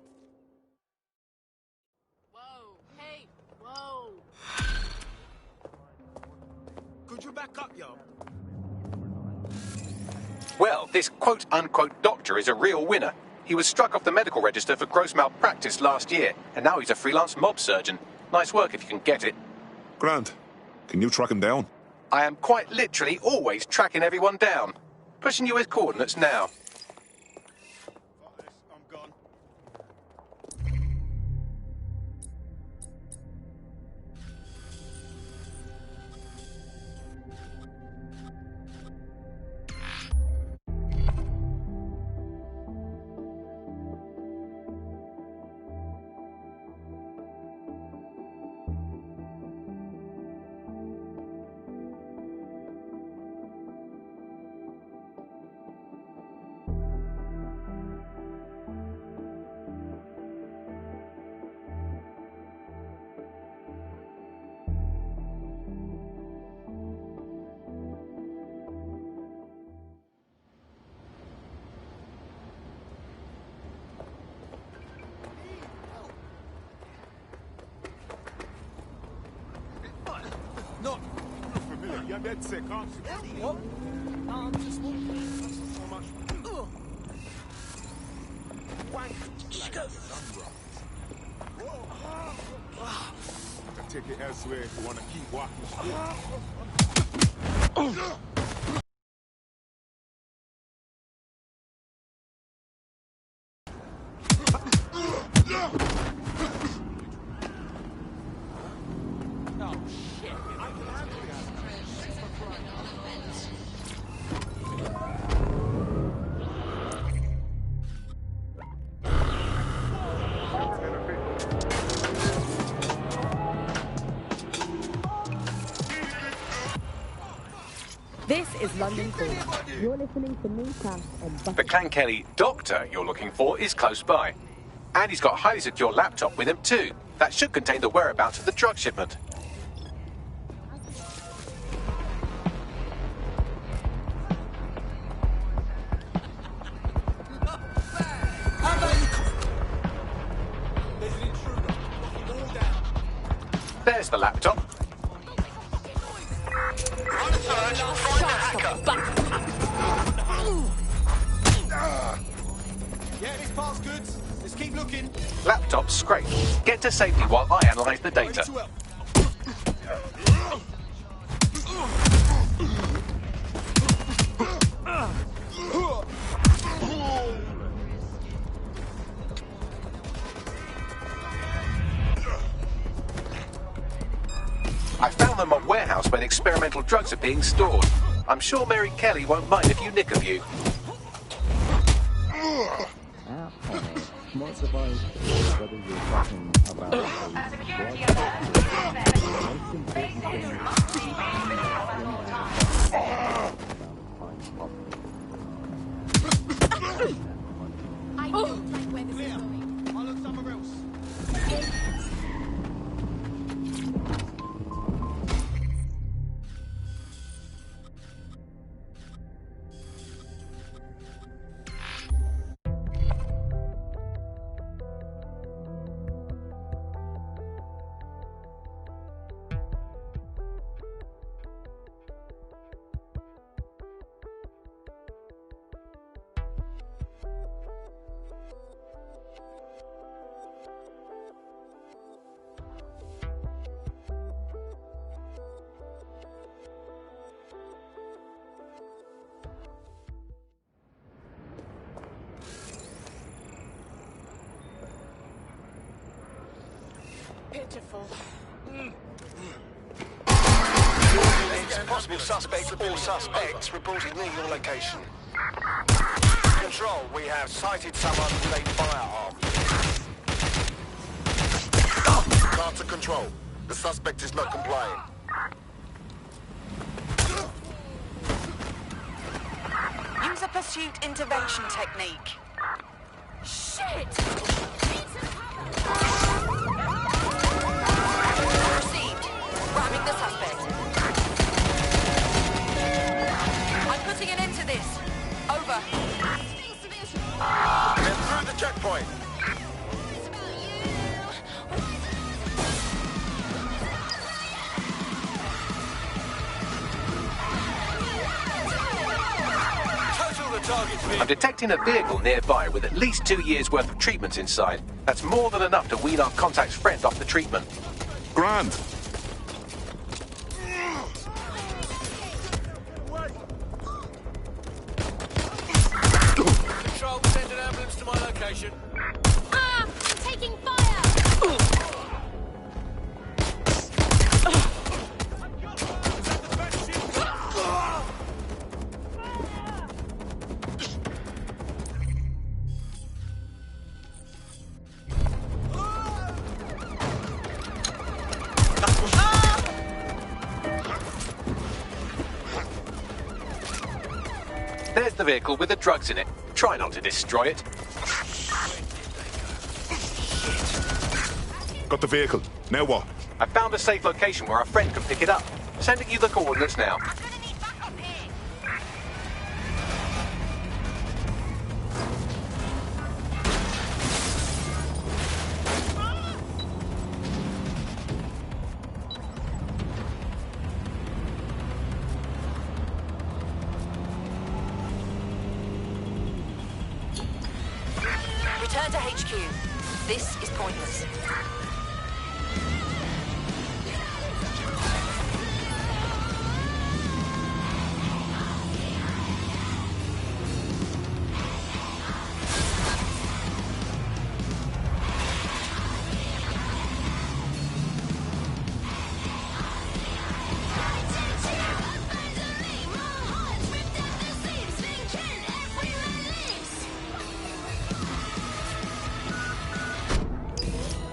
Whoa, hey, whoa. Could you back up, yo? Well, this quote-unquote doctor is a real winner. He was struck off the medical register for gross malpractice last year, and now he's a freelance mob surgeon. Nice work if you can get it. Grant, can you track him down? I am quite literally always tracking everyone down. Pushing you his coordinates now. dead sick, huh? What? No, I'm just so much. Wank. I can take it elsewhere if you want to keep walking. This is London Calling. You're listening to me, Cass, and The Clan Kelly doctor you're looking for is close by. And he's got a highly secure laptop with him too. That should contain the whereabouts of the drug shipment. There's the laptop. Run a search, find the hacker. Yeah, this part's good. Let's keep looking. Laptop scraped. Get to safety while I analyse the data. I found them on warehouse where the experimental drugs are being stored. I'm sure Mary Kelly won't mind if you nick a few. Smart device, whether you're talking about a security I don't like where this is going. I'll look somewhere else. Pitiful. Possible suspect or suspects reported near your location. Control, we have sighted someone with a firearm. Carter Control. The suspect is not complying. Use a pursuit intervention technique. Shit! Received. Grabbing the suspect. I'm putting an end to this. Over. Get through the checkpoint. I'm detecting a vehicle nearby with at least 2 years' worth of treatments inside. That's more than enough to wean our contact's friend off the treatment. Grand. Control, send an ambulance to my location. Ah! I'm taking fire! There's the vehicle with the drugs in it. Try not to destroy it. Got the vehicle. Now what? I found a safe location where our friend can pick it up. Sending you the coordinates now. Return to HQ. This is pointless.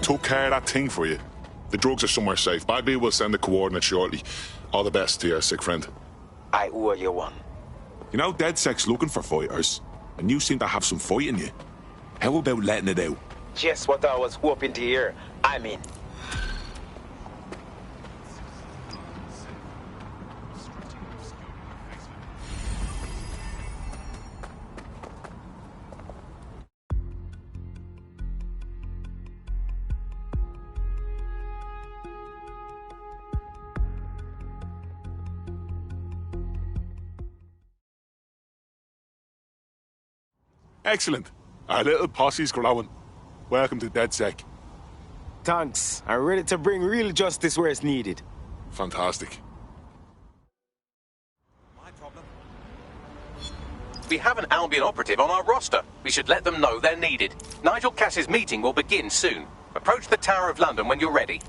Took care of that thing for you. The drugs are somewhere safe. Bagley will send the coordinates shortly. All the best to your sick friend. I owe you one. You know, DedSec's looking for fighters, and you seem to have some fight in you. How about letting it out? Just what I was hoping to hear. I'm in. Excellent. Our little posse's growing. Welcome to DedSec. Thanks. I'm ready to bring real justice where it's needed. Fantastic. We have an Albion operative on our roster. We should let them know they're needed. Nigel Cass's meeting will begin soon. Approach the Tower of London when you're ready.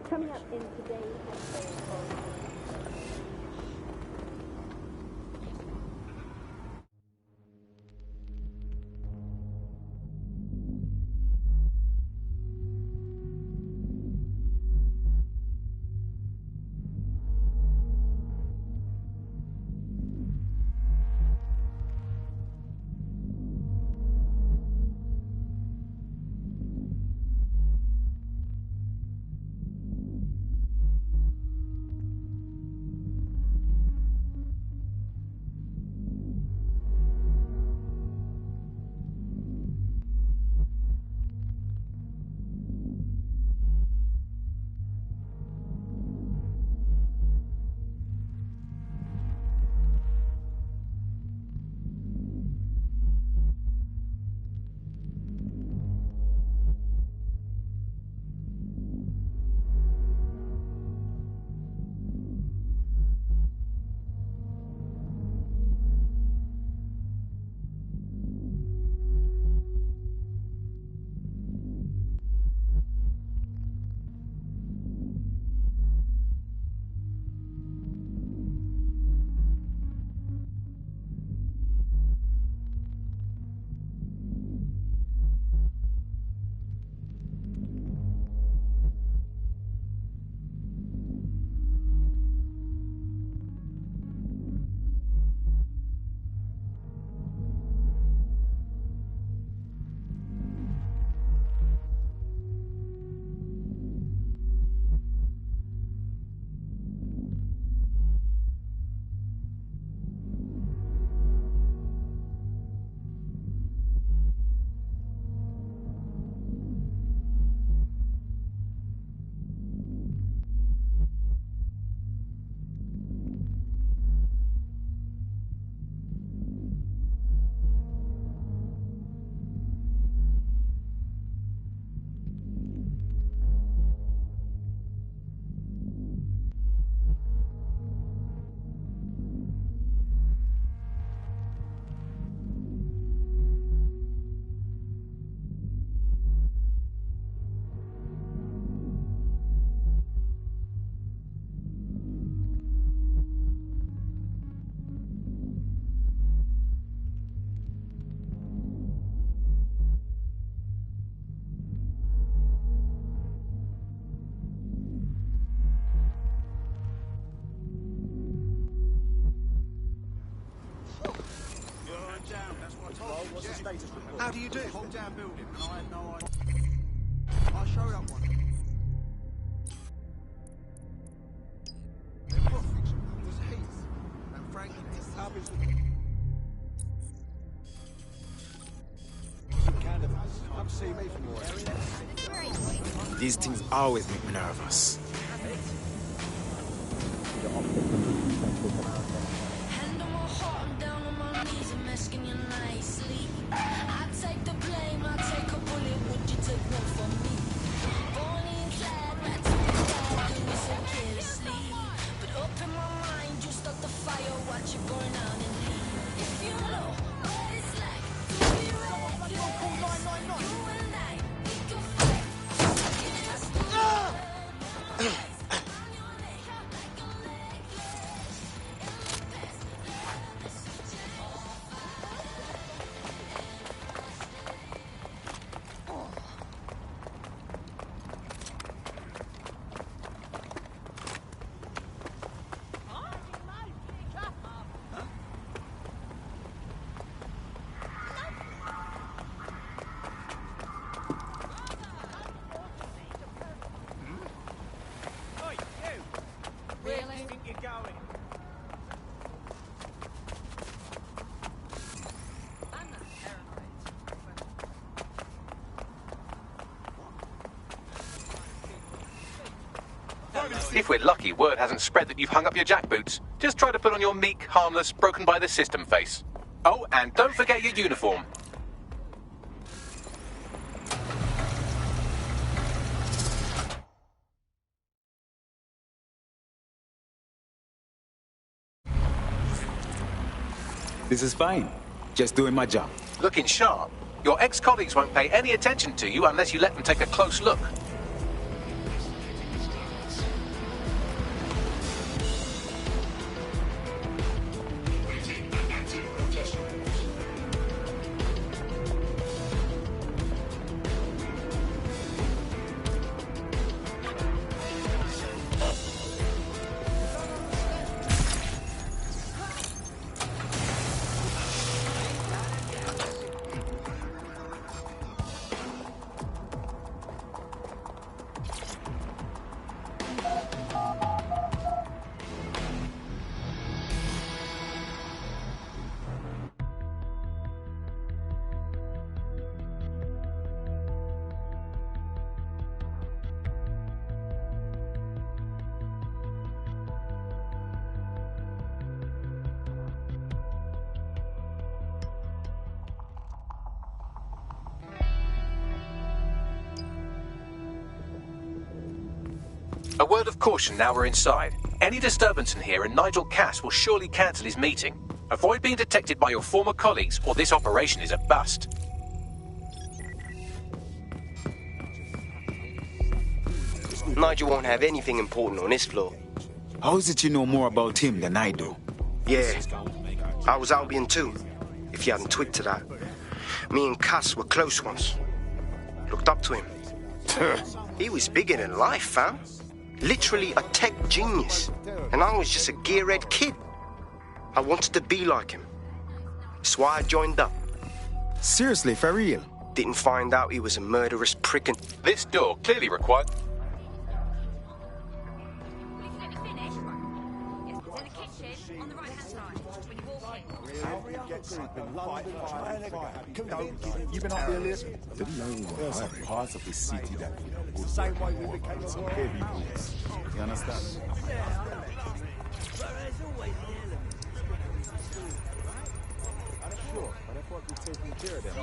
Coming up in today's episode of... What's the status report? How do you do? Whole damn building, and I had no idea. I'll show that one. It was Heath, and Frankie Tavis. Come see me for more. These things always make me nervous. Hand on my heart, I'm down on my knees, I'm asking you nicely. I take the blame, I take a bullet, would you take one for me? Born inside, my tears do it so carelessly. But up in my mind, you start the fire, watch it burn out and leave. If you know what it's like to be red, you and I, we can fight. If we're lucky, word hasn't spread that you've hung up your jackboots. Just try to put on your meek, harmless, broken by the system face. Oh, and don't forget your uniform. This is fine. Just doing my job. Looking sharp. Your ex-colleagues won't pay any attention to you unless you let them take a close look. A word of caution now we're inside. Any disturbance in here and Nigel Cass will surely cancel his meeting. Avoid being detected by your former colleagues or this operation is a bust. Nigel won't have anything important on this floor. How is it you know more about him than I do? Yeah, I was Albion too, if you hadn't twigged to that. Me and Cass were close once. Looked up to him. He was bigger than life, fam. Literally a tech genius. And I was just a gearhead kid. I wanted to be like him. That's why I joined up. Seriously, for real? Didn't find out he was a murderous prick and... This door clearly required... You've been up there listening? There are some parts of the city that go the same way we became some heavy boots. You understand?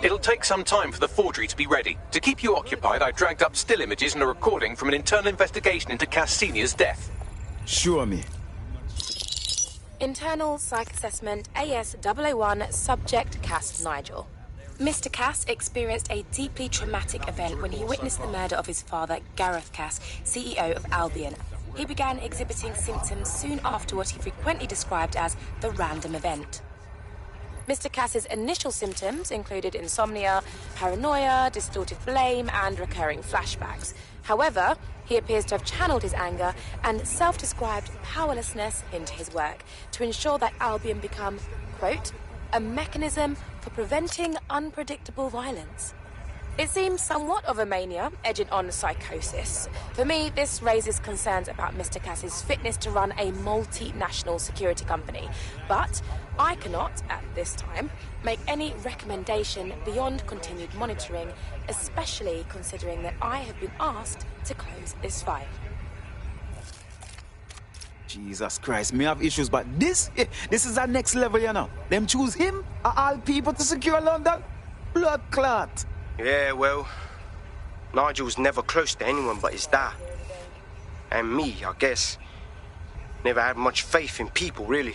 It'll take some time for the forgery to be ready. To keep you occupied, I dragged up still images and a recording from an internal investigation into Cass Sr.'s death. Sure me. Internal Psych Assessment AS-001, Subject Cass Nigel. Mr. Cass experienced a deeply traumatic event when he witnessed the murder of his father, Gareth Cass, CEO of Albion. He began exhibiting symptoms soon after what he frequently described as the random event. Mr. Cass's initial symptoms included insomnia, paranoia, distorted blame, and recurring flashbacks. However, he appears to have channeled his anger and self-described powerlessness into his work to ensure that Albion become, quote, a mechanism for preventing unpredictable violence. It seems somewhat of a mania, edging on psychosis. For me, this raises concerns about Mr. Cass's fitness to run a multinational security company. But I cannot, at this time, make any recommendation beyond continued monitoring, especially considering that I have been asked to close this file. Jesus Christ, me have issues, but this is our next level, you know. Them choose him, of all people, to secure London? Blood clot. Yeah, well, Nigel's never close to anyone but his dad. And me, I guess. Never had much faith in people, really.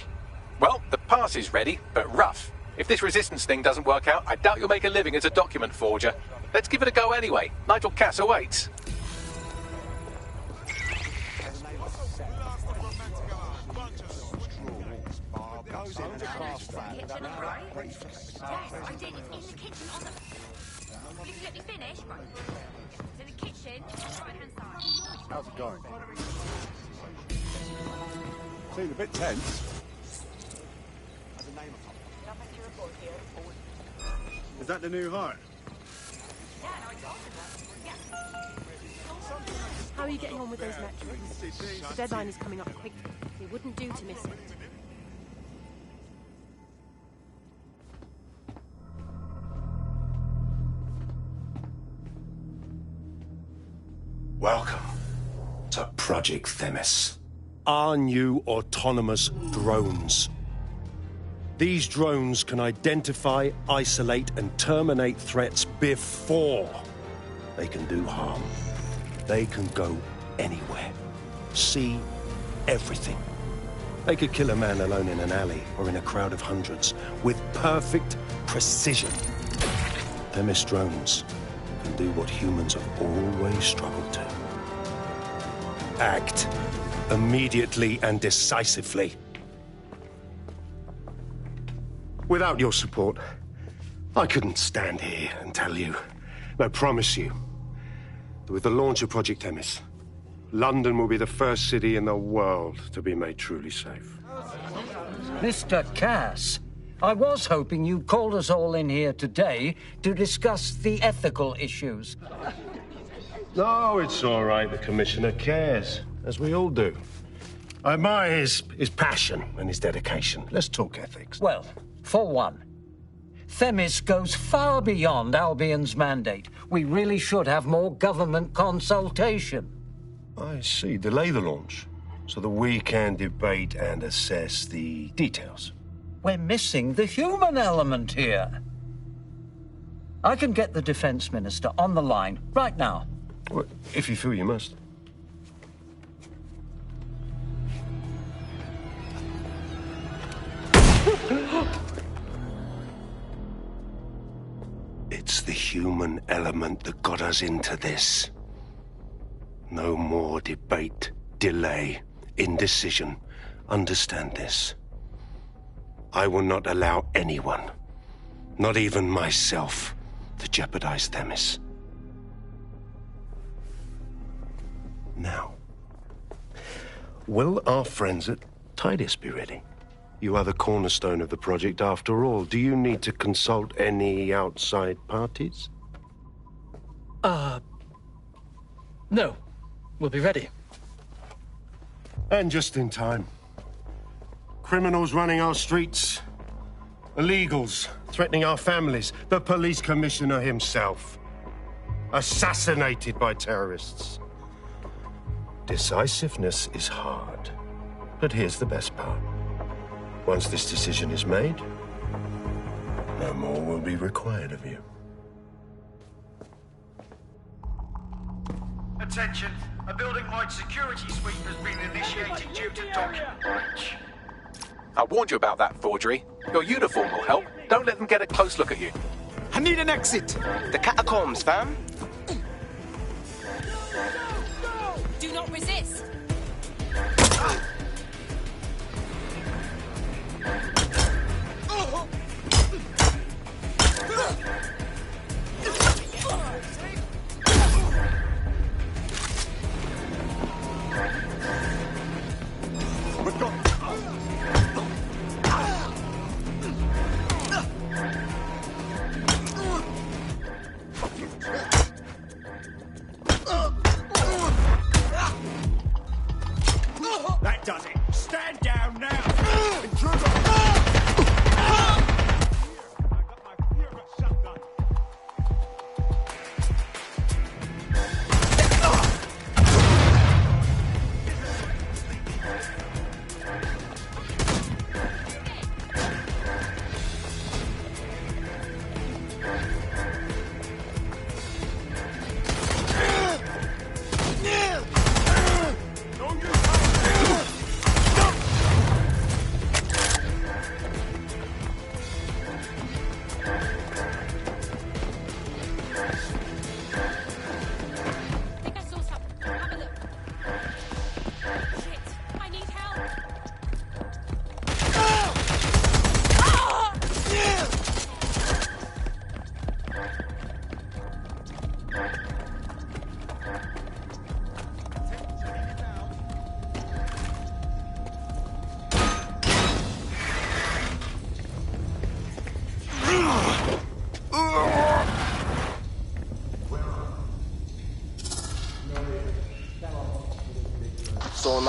Well, the pass is ready, but rough. If this resistance thing doesn't work out, I doubt you'll make a living as a document forger. Let's give it a go anyway. Nigel Cass awaits. I did. It's in the kitchen on the... Will you let me finish? Right. It's in the kitchen, right-hand side. How's it going? Seemed a bit tense. Is that the new hire? How are you getting on with those metrics? The deadline is coming up quickly. It wouldn't do to miss it. Welcome to Project Themis. Our new autonomous drones. These drones can identify, isolate, and terminate threats before they can do harm. They can go anywhere, see everything. They could kill a man alone in an alley or in a crowd of hundreds with perfect precision. Themis drones can do what humans have always struggled to. Act immediately and decisively. Without your support, I couldn't stand here and tell you, I promise you, that with the launch of Project Themis, London will be the first city in the world to be made truly safe. Mr. Cass, I was hoping you'd called us all in here today to discuss the ethical issues. No, it's all right. The Commissioner cares, as we all do. I admire his passion and his dedication. Let's talk ethics. Well, for one, Themis goes far beyond Albion's mandate. We really should have more government consultation. I see. Delay the launch so that we can debate and assess the details. We're missing the human element here. I can get the Defense Minister on the line right now. Well, if you feel you must. It's the human element that got us into this. No more debate, delay, indecision. Understand this. I will not allow anyone, not even myself, to jeopardize Themis. Now, will our friends at Titus be ready? You are the cornerstone of the project after all. Do you need to consult any outside parties? No. We'll be ready. And just in time. Criminals running our streets. Illegals threatening our families. The police commissioner himself. Assassinated by terrorists. Decisiveness is hard. But here's the best part. Once this decision is made, no more will be required of you. Attention, a building-wide security sweep has been initiated due to document breach. I warned you about that forgery. Your uniform will help. Don't let them get a close look at you. I need an exit. The catacombs, fam. Do not resist.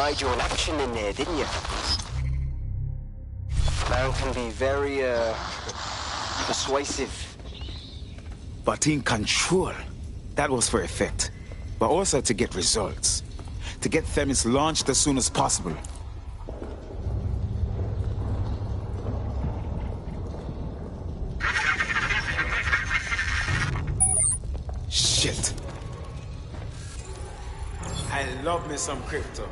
Nigel in action in there, didn't you? Man can be very, persuasive. But in control, that was for effect. But also to get results. To get Themis launched as soon as possible. Shit. I love me some crypto.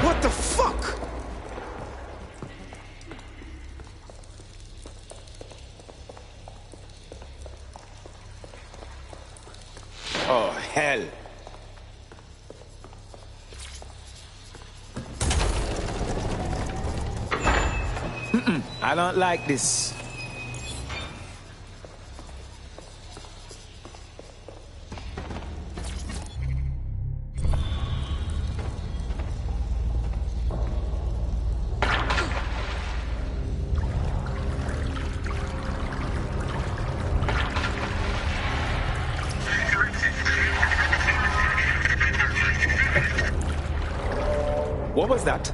What the fuck? Oh, hell. I don't like this. What was that?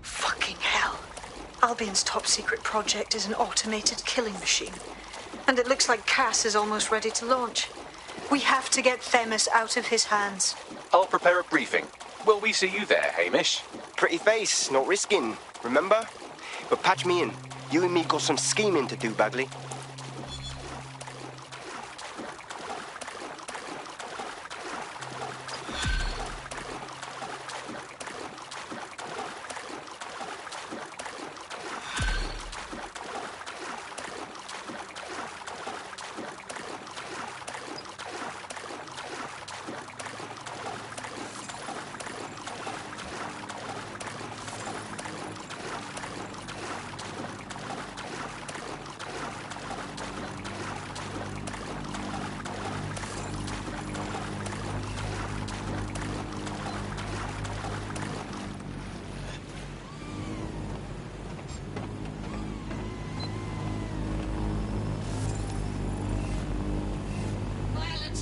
Fucking hell. Albion's top secret project is an automated killing machine. And it looks like Cass is almost ready to launch. We have to get Themis out of his hands. I'll prepare a briefing. Will we see you there, Hamish? Pretty face, not risking, remember? But patch me in. You and me got some scheming to do, Bagley.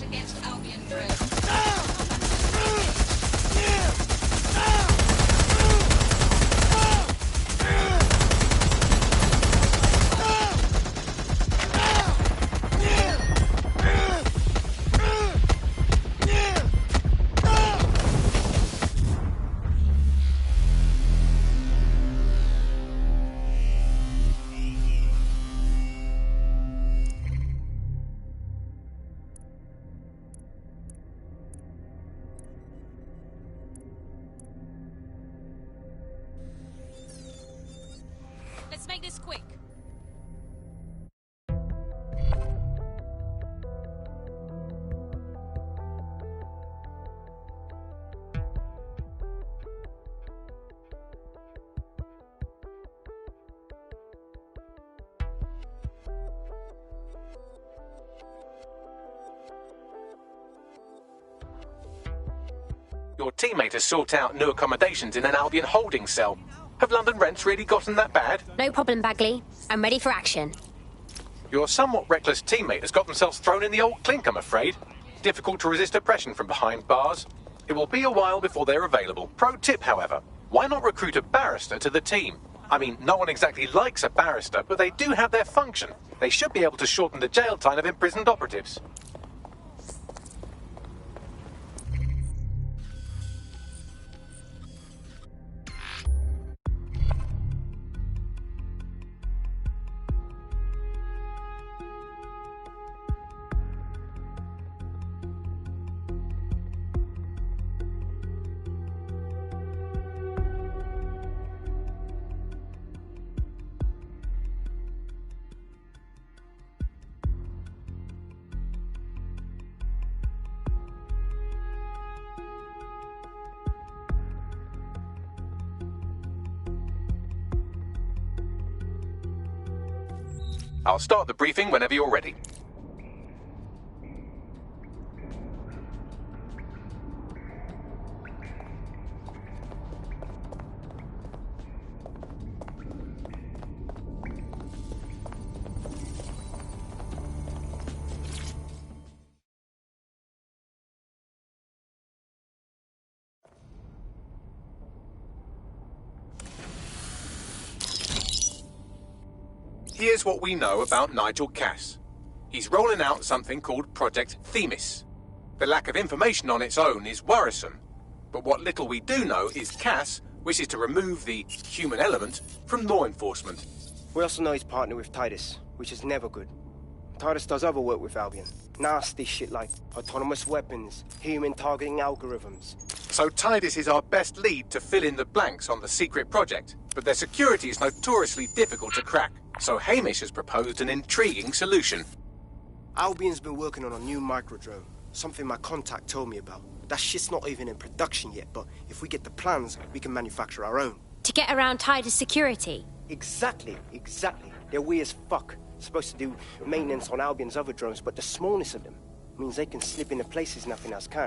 Against Albion Dread. Let's make this quick. Your teammate has sought out new accommodations in an Albion holding cell. Have London rents really gotten that bad? No problem, Bagley. I'm ready for action. Your somewhat reckless teammate has got themselves thrown in the old clink, I'm afraid. Difficult to resist oppression from behind bars. It will be a while before they're available. Pro tip, however, why not recruit a barrister to the team? I mean, no one exactly likes a barrister, but they do have their function. They should be able to shorten the jail time of imprisoned operatives. I'll start the briefing whenever you're ready. Here's what we know about Nigel Cass. He's rolling out something called Project Themis. The lack of information on its own is worrisome, but what little we do know is Cass wishes to remove the human element from law enforcement. We also know he's partnered with Titus, which is never good. Titus does other work with Albion. Nasty shit like autonomous weapons, human targeting algorithms. So Titus is our best lead to fill in the blanks on the secret project, but their security is notoriously difficult to crack. So Hamish has proposed an intriguing solution. Albion's been working on a new microdrone, something my contact told me about. That shit's not even in production yet, but if we get the plans, we can manufacture our own. To get around Titus security? Exactly. They're weird as fuck. Supposed to do maintenance on Albion's other drones, but the smallness of them means they can slip into places nothing else can.